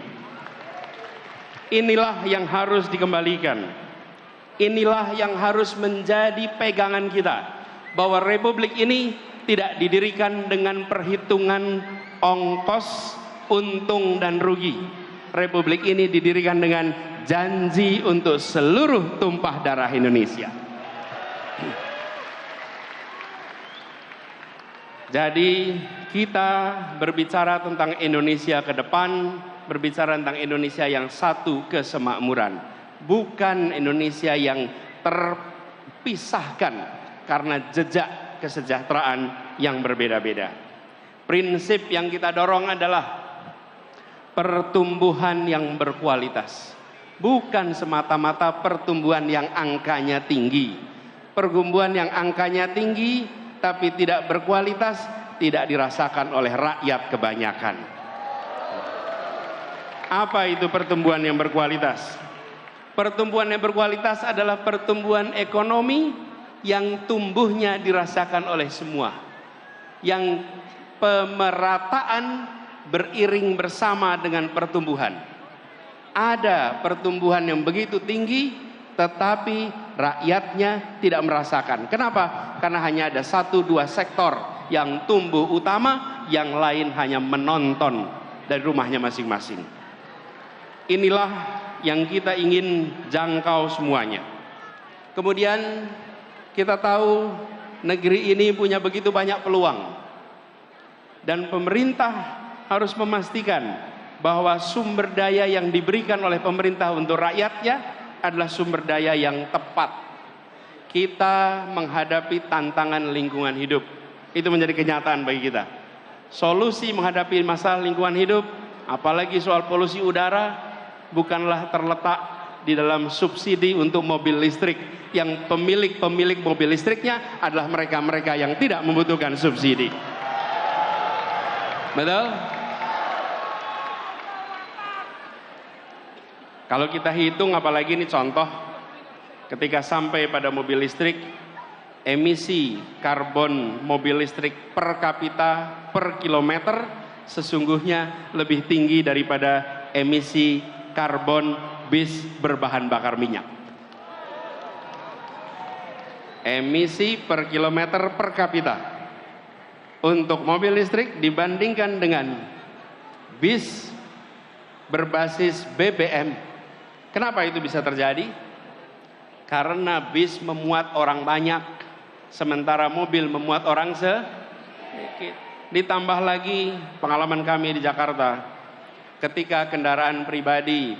Inilah yang harus dikembalikan. Inilah yang harus menjadi pegangan kita, bahwa republik ini tidak didirikan dengan perhitungan ongkos, untung dan rugi. Republik ini didirikan dengan janji untuk seluruh tumpah darah Indonesia. Jadi kita berbicara tentang Indonesia ke depan, berbicara tentang Indonesia yang satu kesemakmuran, bukan Indonesia yang terpisahkan karena jejak kesejahteraan yang berbeda-beda. Prinsip yang kita dorong adalah pertumbuhan yang berkualitas, bukan semata-mata pertumbuhan yang angkanya tinggi. Pertumbuhan yang angkanya tinggi tapi tidak berkualitas, tidak dirasakan oleh rakyat kebanyakan. Apa itu pertumbuhan yang berkualitas? Pertumbuhan yang berkualitas adalah pertumbuhan ekonomi yang tumbuhnya dirasakan oleh semua, yang pemerataan beriring bersama dengan pertumbuhan. Ada pertumbuhan yang begitu tinggi, tetapi rakyatnya tidak merasakan. Kenapa? Karena hanya ada 1-2 sektor yang tumbuh utama, yang lain hanya menonton dari rumahnya masing-masing. Inilah yang kita ingin jangkau semuanya. Kemudian kita tahu negeri ini punya begitu banyak peluang, dan pemerintah harus memastikan bahwa sumber daya yang diberikan oleh pemerintah untuk rakyatnya adalah sumber daya yang tepat. Kita menghadapi tantangan lingkungan hidup, itu menjadi kenyataan bagi kita. Solusi menghadapi masalah lingkungan hidup, apalagi soal polusi udara, bukanlah terletak di dalam subsidi untuk mobil listrik, yang pemilik mobil listriknya adalah mereka-mereka yang tidak membutuhkan subsidi. Betul? Kalau kita hitung, apalagi ini contoh, ketika sampai pada mobil listrik, emisi karbon mobil listrik per kapita per kilometer sesungguhnya lebih tinggi daripada emisi karbon bis berbahan bakar minyak. Emisi per kilometer per kapita untuk mobil listrik dibandingkan dengan bis berbasis BBM. Kenapa itu bisa terjadi? Karena bis memuat orang banyak, sementara mobil memuat orang sedikit. Ditambah lagi pengalaman kami di Jakarta, ketika kendaraan pribadi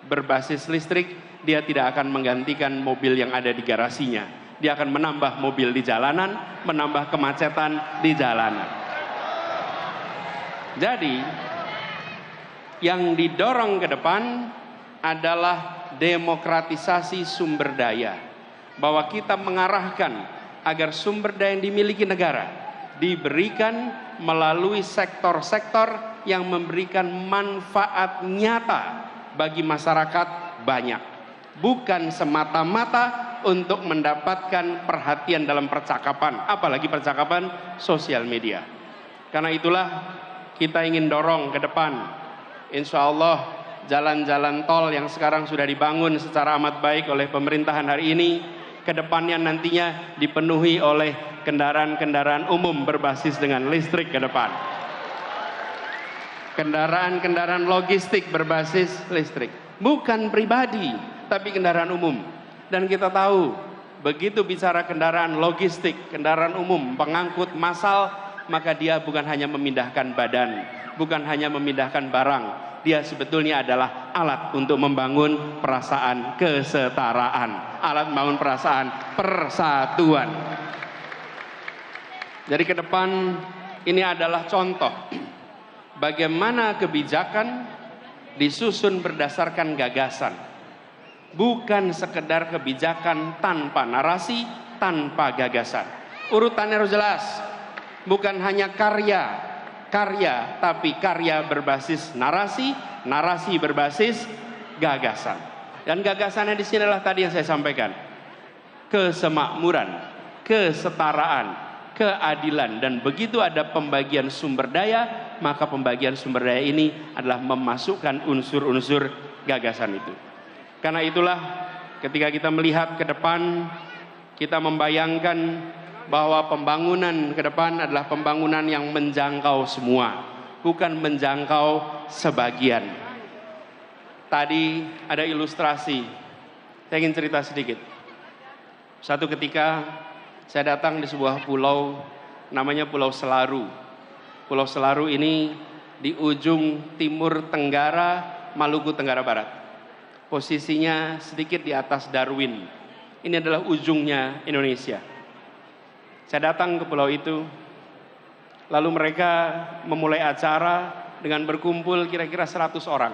berbasis listrik, dia tidak akan menggantikan mobil yang ada di garasinya. Dia akan menambah mobil di jalanan, menambah kemacetan di jalanan. Jadi, yang didorong ke depan adalah demokratisasi sumber daya. Bahwa kita mengarahkan agar sumber daya yang dimiliki negara diberikan melalui sektor-sektor yang memberikan manfaat nyata bagi masyarakat banyak. Bukan semata-mata untuk mendapatkan perhatian dalam percakapan, apalagi percakapan sosial media. Karena itulah kita ingin dorong ke depan, insya Allah jalan-jalan tol yang sekarang sudah dibangun secara amat baik oleh pemerintahan hari ini, ke depannya nantinya dipenuhi oleh kendaraan-kendaraan umum berbasis dengan listrik ke depan. Kendaraan-kendaraan logistik berbasis listrik, bukan pribadi tapi kendaraan umum. Dan kita tahu, begitu bicara kendaraan logistik, kendaraan umum, pengangkut massal, maka dia bukan hanya memindahkan badan, bukan hanya memindahkan barang. Dia sebetulnya adalah alat untuk membangun perasaan kesetaraan, alat membangun perasaan persatuan. Jadi ke depan ini adalah contoh bagaimana kebijakan disusun berdasarkan gagasan. Bukan sekedar kebijakan tanpa narasi, tanpa gagasan. Urutannya harus jelas. Bukan hanya karya, tapi karya berbasis narasi, narasi berbasis gagasan. Dan gagasannya di sini adalah tadi yang saya sampaikan. Kesemakmuran, kesetaraan, keadilan. Dan begitu ada pembagian sumber daya, maka pembagian sumber daya ini adalah memasukkan unsur-unsur gagasan itu. Karena itulah ketika kita melihat ke depan, kita membayangkan bahwa pembangunan ke depan adalah pembangunan yang menjangkau semua, bukan menjangkau sebagian. Tadi ada ilustrasi, saya ingin cerita sedikit. Suatu ketika saya datang di sebuah pulau, namanya Pulau Selaru. Pulau Selaru ini di ujung timur tenggara Maluku Tenggara Barat. Posisinya sedikit di atas Darwin. Ini adalah ujungnya Indonesia. Saya datang ke pulau itu, lalu mereka memulai acara dengan berkumpul kira-kira 100 orang.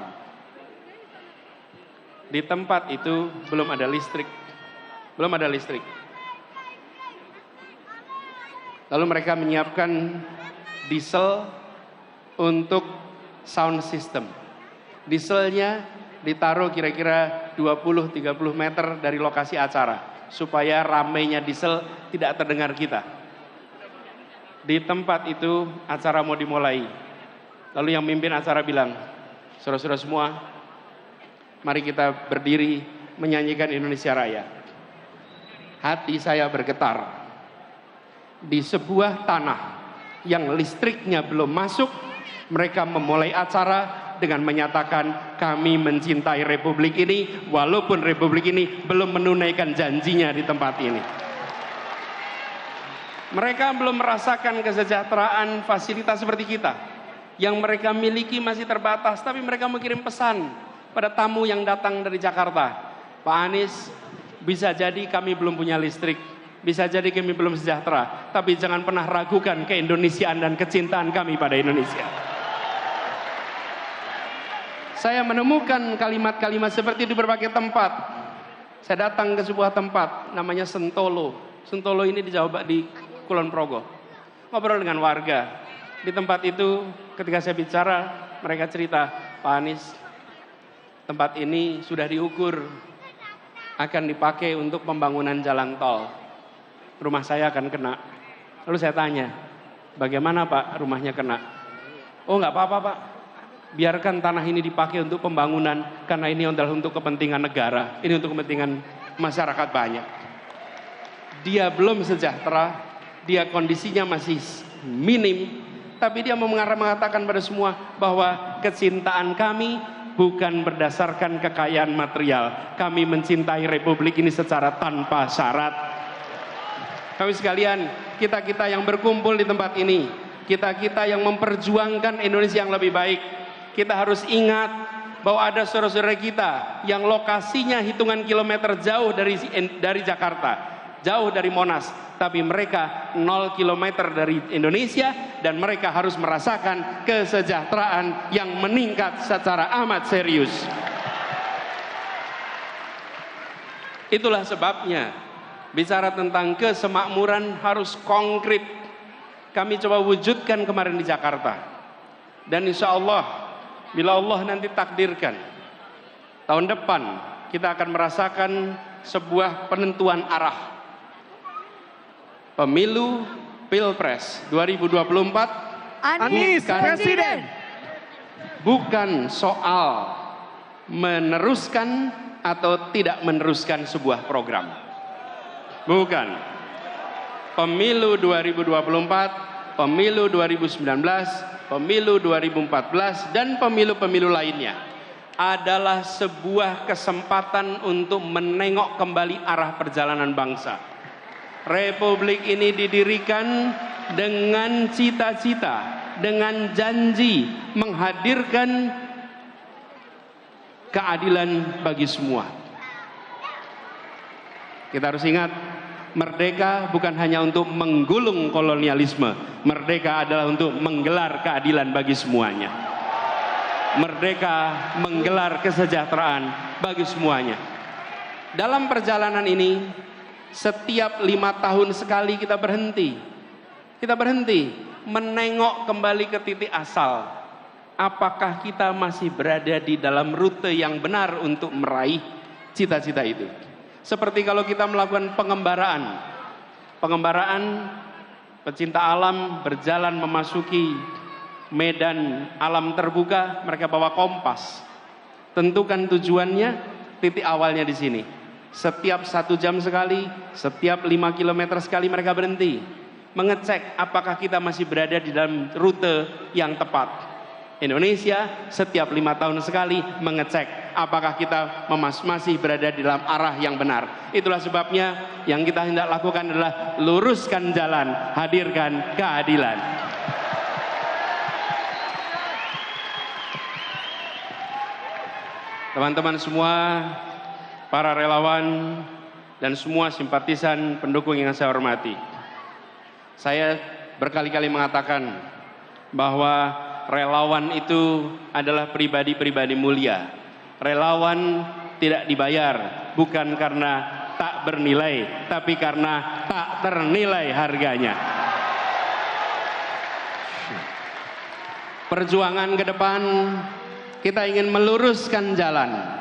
Di tempat itu belum ada listrik. Belum ada listrik. Lalu mereka menyiapkan diesel untuk sound system. Dieselnya ditaruh kira-kira 20-30 meter dari lokasi acara supaya ramainya diesel tidak terdengar kita. Di tempat itu acara mau dimulai. Lalu yang mimpin acara bilang, saudara-saudara semua, mari kita berdiri menyanyikan Indonesia Raya. Hati saya bergetar. Di sebuah tanah yang listriknya belum masuk, mereka memulai acara dengan menyatakan kami mencintai Republik ini walaupun Republik ini belum menunaikan janjinya di tempat ini. Mereka belum merasakan kesejahteraan fasilitas seperti kita. Yang mereka miliki masih terbatas, tapi mereka mengirim pesan pada tamu yang datang dari Jakarta. Pak Anies, bisa jadi kami belum punya listrik, bisa jadi kami belum sejahtera, tapi jangan pernah ragukan keindonesiaan dan kecintaan kami pada Indonesia. Saya menemukan kalimat-kalimat seperti itu di berbagai tempat. Saya datang ke sebuah tempat namanya Sentolo. Sentolo ini di Jawa di Kulon Progo. Ngobrol dengan warga. Di tempat itu ketika saya bicara, mereka cerita, Pak Anies, tempat ini sudah diukur akan dipakai untuk pembangunan jalan tol. Rumah saya akan kena. Lalu saya tanya, bagaimana Pak rumahnya kena? Oh nggak apa-apa Pak, biarkan tanah ini dipakai untuk pembangunan, karena ini adalah untuk kepentingan negara, ini untuk kepentingan masyarakat banyak. Dia belum sejahtera, dia kondisinya masih minim, tapi dia mengatakan pada semua bahwa kecintaan kami bukan berdasarkan kekayaan material. Kami mencintai Republik ini secara tanpa syarat. Kami sekalian, kita-kita yang berkumpul di tempat ini, kita-kita yang memperjuangkan Indonesia yang lebih baik, kita harus ingat bahwa ada saudara-saudara kita yang lokasinya hitungan kilometer jauh dari Jakarta, jauh dari Monas, tapi mereka 0 kilometer dari Indonesia dan mereka harus merasakan kesejahteraan yang meningkat secara amat serius. Itulah sebabnya bicara tentang kesemakmuran harus konkret. Kami coba wujudkan kemarin di Jakarta. Dan insya Allah, bila Allah nanti takdirkan, tahun depan kita akan merasakan sebuah penentuan arah. Pemilu Pilpres 2024 Anies Presiden. Bukan soal meneruskan atau tidak meneruskan sebuah program. Bukan. Pemilu 2024, pemilu 2019, pemilu 2014, dan pemilu-pemilu lainnya adalah sebuah kesempatan untuk menengok kembali arah perjalanan bangsa. Republik ini didirikan dengan cita-cita, dengan janji menghadirkan keadilan bagi semua. Kita harus ingat, merdeka bukan hanya untuk menggulung kolonialisme, merdeka adalah untuk menggelar keadilan bagi semuanya. Merdeka menggelar kesejahteraan bagi semuanya. Dalam perjalanan ini, setiap 5 tahun sekali kita berhenti. Kita berhenti menengok kembali ke titik asal. Apakah kita masih berada di dalam rute yang benar untuk meraih cita-cita itu? Seperti kalau kita melakukan pengembaraan. Pengembaraan, pecinta alam berjalan memasuki medan alam terbuka, mereka bawa kompas. Tentukan tujuannya, titik awalnya di sini. Setiap 1 jam sekali, setiap 5 kilometer sekali mereka berhenti. Mengecek apakah kita masih berada di dalam rute yang tepat. Indonesia setiap 5 tahun sekali mengecek apakah kita masih berada di dalam arah yang benar. Itulah sebabnya yang kita hendak lakukan adalah luruskan jalan, hadirkan keadilan. Teman-teman semua, para relawan dan semua simpatisan pendukung yang saya hormati, saya berkali-kali mengatakan bahwa relawan itu adalah pribadi-pribadi mulia. Relawan tidak dibayar bukan karena tak bernilai, tapi karena tak ternilai harganya. Perjuangan ke depan kita ingin meluruskan jalan.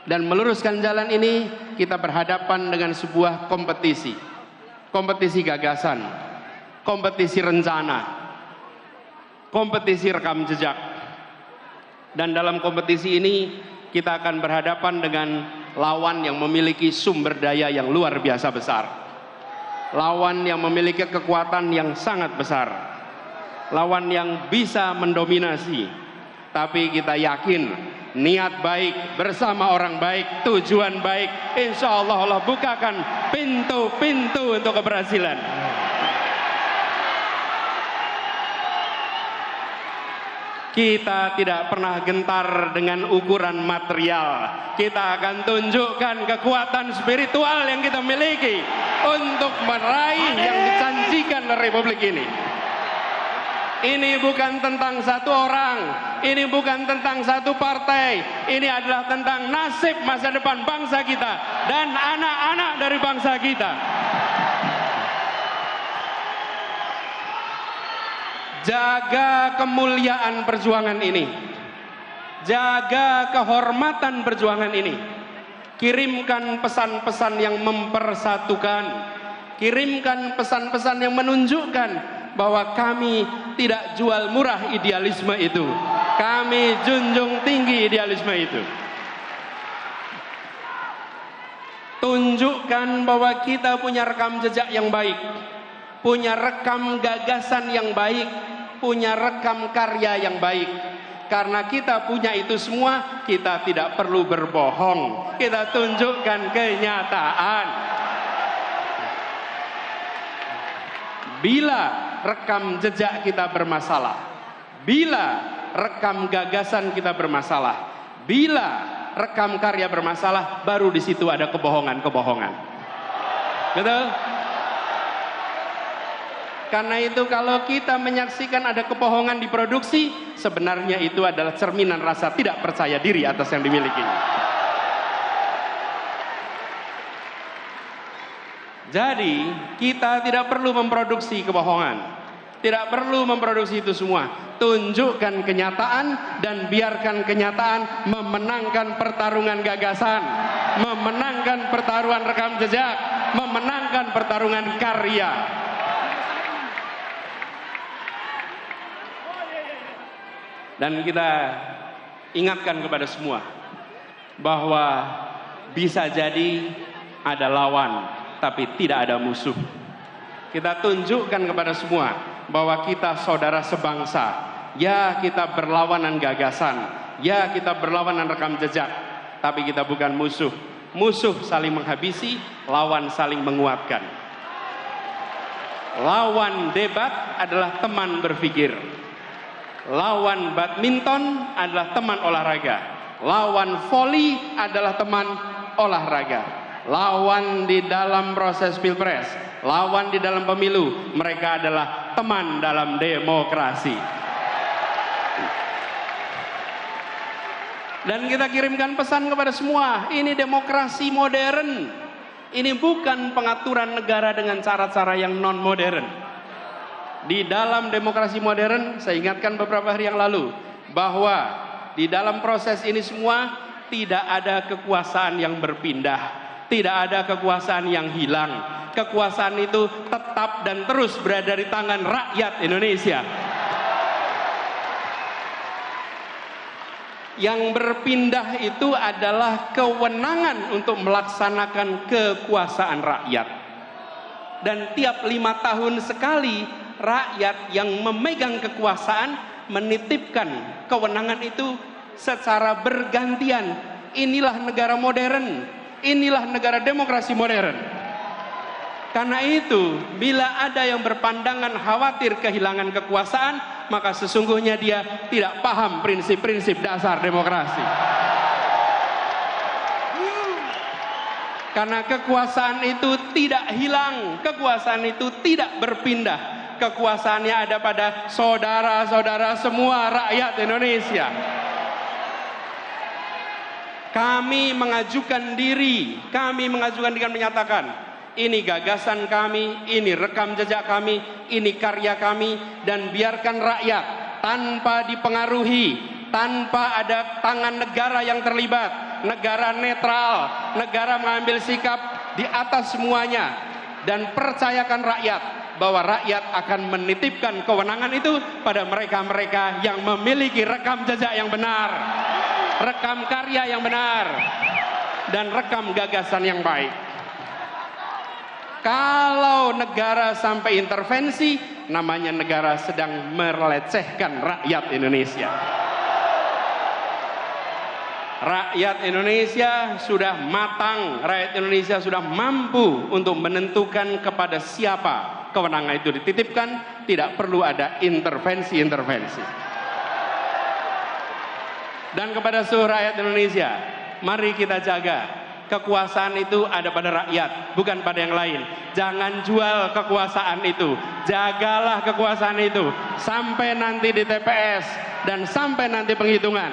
Dan meluruskan jalan ini kita berhadapan dengan sebuah kompetisi. Kompetisi gagasan, kompetisi rencana, kompetisi rekam jejak. Dan dalam kompetisi ini kita akan berhadapan dengan lawan yang memiliki sumber daya yang luar biasa besar. Lawan yang memiliki kekuatan yang sangat besar. Lawan yang bisa mendominasi. Tapi kita yakin niat baik bersama orang baik, tujuan baik, insya Allah Allah bukakan pintu-pintu untuk keberhasilan. Kita tidak pernah gentar dengan ukuran material. Kita akan tunjukkan kekuatan spiritual yang kita miliki untuk meraih yang dijanjikan oleh Republik ini. Ini bukan tentang satu orang, ini bukan tentang satu partai, ini adalah tentang nasib masa depan bangsa kita dan anak-anak dari bangsa kita. Jaga kemuliaan perjuangan ini. Jaga kehormatan perjuangan ini. Kirimkan pesan-pesan yang mempersatukan. Kirimkan pesan-pesan yang menunjukkan bahwa kami tidak jual murah idealisme itu. Kami junjung tinggi idealisme itu. Tunjukkan bahwa kita punya rekam jejak yang baik, punya rekam gagasan yang baik, punya rekam karya yang baik. Karena kita punya itu semua, kita tidak perlu berbohong. Kita tunjukkan kenyataan. Bila rekam jejak kita bermasalah, bila rekam gagasan kita bermasalah, bila rekam karya bermasalah, baru di situ ada kebohongan-kebohongan. Betul? Karena itu kalau kita menyaksikan ada kebohongan di produksi, sebenarnya itu adalah cerminan rasa tidak percaya diri atas yang dimilikinya. Jadi kita tidak perlu memproduksi kebohongan. Tidak perlu memproduksi itu semua. Tunjukkan kenyataan dan biarkan kenyataan memenangkan pertarungan gagasan, memenangkan pertarungan rekam jejak, memenangkan pertarungan karya. Dan kita ingatkan kepada semua bahwa bisa jadi ada lawan, tapi tidak ada musuh. Kita tunjukkan kepada semua bahwa kita saudara sebangsa. Ya, kita berlawanan gagasan, ya kita berlawanan rekam jejak, tapi kita bukan musuh. Musuh saling menghabisi, lawan saling menguatkan. Lawan debat adalah teman berpikir. Lawan badminton adalah teman olahraga. Lawan voli adalah teman olahraga. Lawan di dalam proses pilpres, lawan di dalam pemilu, mereka adalah teman dalam demokrasi. Dan kita kirimkan pesan kepada semua, ini demokrasi modern. Ini bukan pengaturan negara dengan cara-cara yang non-modern. Di dalam demokrasi modern, saya ingatkan beberapa hari yang lalu, bahwa di dalam proses ini semua tidak ada kekuasaan yang berpindah. Tidak ada kekuasaan yang hilang. Kekuasaan itu tetap dan terus berada di tangan rakyat Indonesia. Yang berpindah itu adalah kewenangan untuk melaksanakan kekuasaan rakyat. Dan tiap 5 tahun sekali rakyat yang memegang kekuasaan menitipkan kewenangan itu secara bergantian. Inilah negara modern. Inilah negara demokrasi modern. Karena itu, bila ada yang berpandangan khawatir kehilangan kekuasaan, maka sesungguhnya dia tidak paham prinsip-prinsip dasar demokrasi. Karena kekuasaan itu tidak hilang, kekuasaan itu tidak berpindah. Kekuasaannya ada pada saudara-saudara semua rakyat Indonesia. Kami mengajukan diri dengan menyatakan, ini gagasan kami, ini rekam jejak kami, ini karya kami, dan biarkan rakyat tanpa dipengaruhi, tanpa ada tangan negara yang terlibat, negara netral, negara mengambil sikap di atas semuanya, dan percayakan rakyat bahwa rakyat akan menitipkan kewenangan itu pada mereka-mereka yang memiliki rekam jejak yang benar, rekam karya yang benar, dan rekam gagasan yang baik. Kalau negara sampai intervensi, namanya negara sedang melecehkan rakyat Indonesia. Rakyat Indonesia sudah matang, rakyat Indonesia sudah mampu untuk menentukan kepada siapa kewenangan itu dititipkan, tidak perlu ada intervensi-intervensi. Dan kepada seluruh rakyat Indonesia, mari kita jaga. Kekuasaan itu ada pada rakyat, bukan pada yang lain. Jangan jual kekuasaan itu. Jagalah kekuasaan itu sampai nanti di TPS dan sampai nanti penghitungan.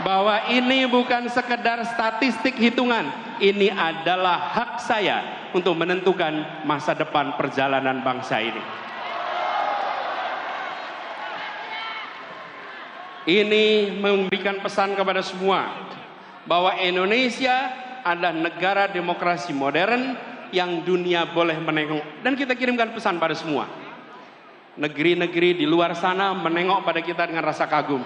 Bahwa ini bukan sekedar statistik hitungan. Ini adalah hak saya untuk menentukan masa depan perjalanan bangsa ini. Ini memberikan pesan kepada semua bahwa Indonesia adalah negara demokrasi modern yang dunia boleh menengok. Dan kita kirimkan pesan pada semua. Negeri-negeri di luar sana menengok pada kita dengan rasa kagum.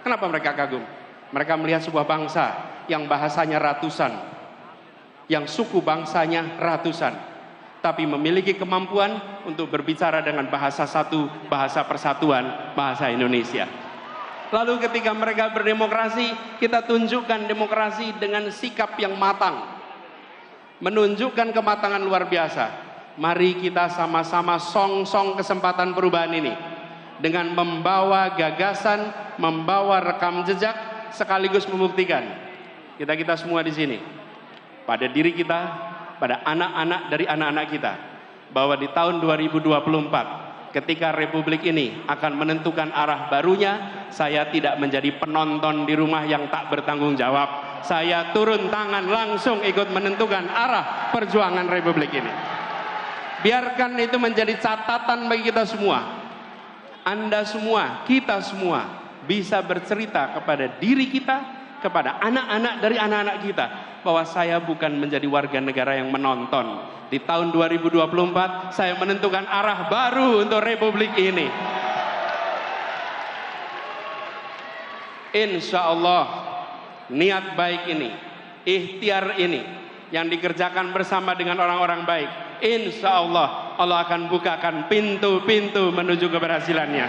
Kenapa mereka kagum? Mereka melihat sebuah bangsa yang bahasanya ratusan, yang suku bangsanya ratusan, tapi memiliki kemampuan untuk berbicara dengan bahasa satu, bahasa persatuan, bahasa Indonesia. Lalu ketika mereka berdemokrasi, kita tunjukkan demokrasi dengan sikap yang matang, menunjukkan kematangan luar biasa. Mari kita sama-sama song-song kesempatan perubahan ini dengan membawa gagasan, membawa rekam jejak, sekaligus membuktikan kita semua di sini, pada diri kita, pada anak-anak dari anak-anak kita, bahwa di tahun 2024 ketika Republik ini akan menentukan arah barunya, saya tidak menjadi penonton di rumah yang tak bertanggung jawab. Saya turun tangan langsung ikut menentukan arah perjuangan Republik ini. Biarkan itu menjadi catatan bagi kita semua. Anda semua, kita semua bisa bercerita kepada diri kita, kepada anak-anak dari anak-anak kita, bahwa saya bukan menjadi warga negara yang menonton. Di tahun 2024 saya menentukan arah baru untuk Republik ini. Insya Allah niat baik ini, ikhtiar ini yang dikerjakan bersama dengan orang-orang baik, insya Allah Allah akan bukakan pintu-pintu menuju keberhasilannya.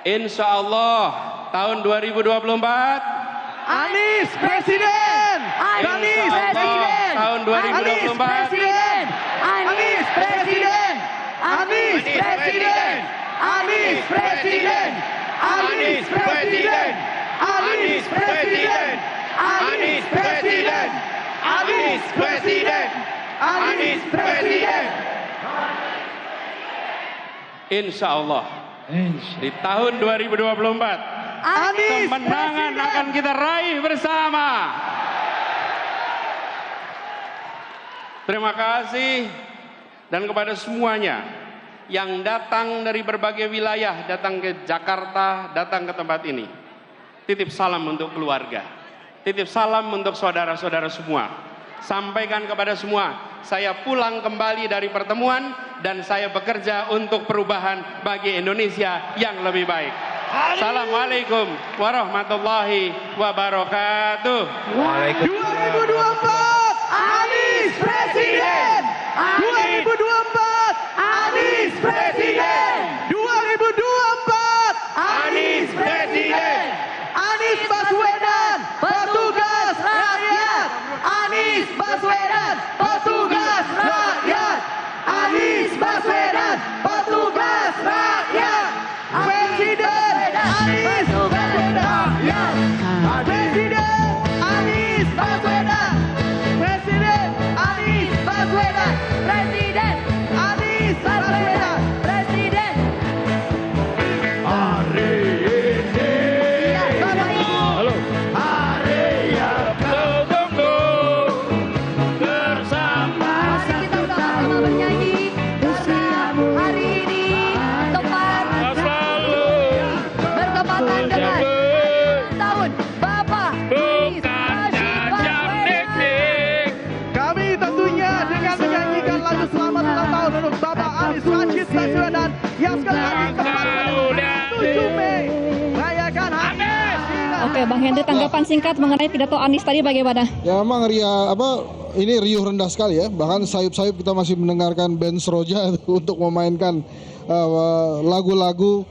Insya Allah tahun 2024 Anies Presiden! Anies Presiden! Tahun 2024 Presiden! Anies Presiden! Anies Presiden! Anies Presiden! Anies Presiden! Anies Presiden! Anies Presiden! Anies Presiden! Anies Presiden! Insya Allah di tahun 2024 Anies kemenangan akan kita raih bersama. Terima kasih, dan kepada semuanya yang datang dari berbagai wilayah, datang ke Jakarta, datang ke tempat ini, titip salam untuk keluarga, titip salam untuk saudara-saudara semua. Sampaikan kepada semua, saya pulang kembali dari pertemuan dan saya bekerja untuk perubahan bagi Indonesia yang lebih baik. Assalamualaikum warahmatullahi wabarakatuh. 2024 Anies Presiden! 2024 Anies Presiden! 2024 Anies Presiden! Anies Baswedan, petugas rakyat! Anies Baswedan, petugas rakyat! Anies Baswedan, petugas rakyat! Presiden Anies Baswedan! Presiden Anies Baswedan! Presiden Anies Baswedan! Presiden Anies Baswedan! Presiden. Hari ini. Halo. Hari yang tertunggu bersama. Mari kita sama-sama bernyanyi karena hari ini tepat bertepatan dengan tahun Bapak Anies Rashid Baswedan. Kami tentunya dengan menyanyikan lagu selamat ulang tahun untuk Bapak Anies Rashid Baswedan yang sekali lagi tepat pada 7 Mei merayakan hari Presiden. Oke, Bang Hendri, tanggapan singkat mengenai pidato Anies tadi bagaimana? Ya memang ini riuh rendah sekali ya. Bahkan sayup-sayup kita masih mendengarkan band Seroja untuk memainkan lagu-lagu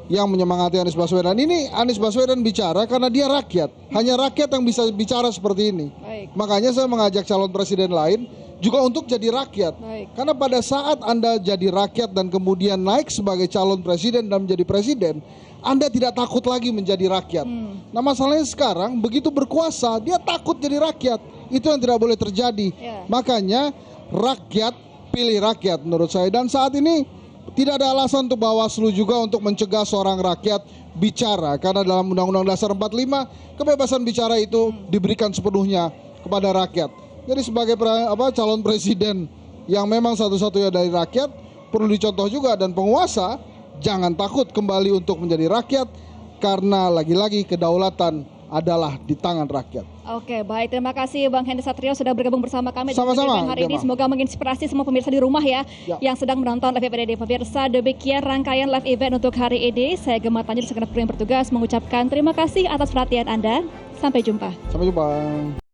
yang menyemangati Anies Baswedan. Ini Anies Baswedan bicara karena dia rakyat. Hanya rakyat yang bisa bicara seperti ini. Baik. Makanya saya mengajak calon presiden lain juga untuk jadi rakyat. Baik. Karena pada saat Anda jadi rakyat dan kemudian naik sebagai calon presiden dan menjadi presiden, Anda tidak takut lagi menjadi rakyat. Nah masalahnya sekarang begitu berkuasa, dia takut jadi rakyat. Itu yang tidak boleh terjadi. Ya. Makanya rakyat pilih rakyat menurut saya. Dan saat ini tidak ada alasan untuk Bawaslu juga untuk mencegah seorang rakyat bicara. Karena dalam Undang-Undang Dasar 45, kebebasan bicara itu diberikan sepenuhnya kepada rakyat. Jadi sebagai calon presiden yang memang satu-satunya dari rakyat, perlu dicontoh juga, dan penguasa jangan takut kembali untuk menjadi rakyat, karena lagi-lagi kedaulatan adalah di tangan rakyat. Oke, baik. Terima kasih Bang Hendy Satrio sudah bergabung bersama kami di Sama-sama, event hari ini. Gemma. Semoga menginspirasi semua pemirsa di rumah ya, Ya. yang sedang menonton live PDD. Pemirsa, demikian rangkaian live event untuk hari ini. Saya Gemma Tanjung, segenap kru yang bertugas mengucapkan terima kasih atas perhatian Anda. Sampai jumpa. Sampai jumpa.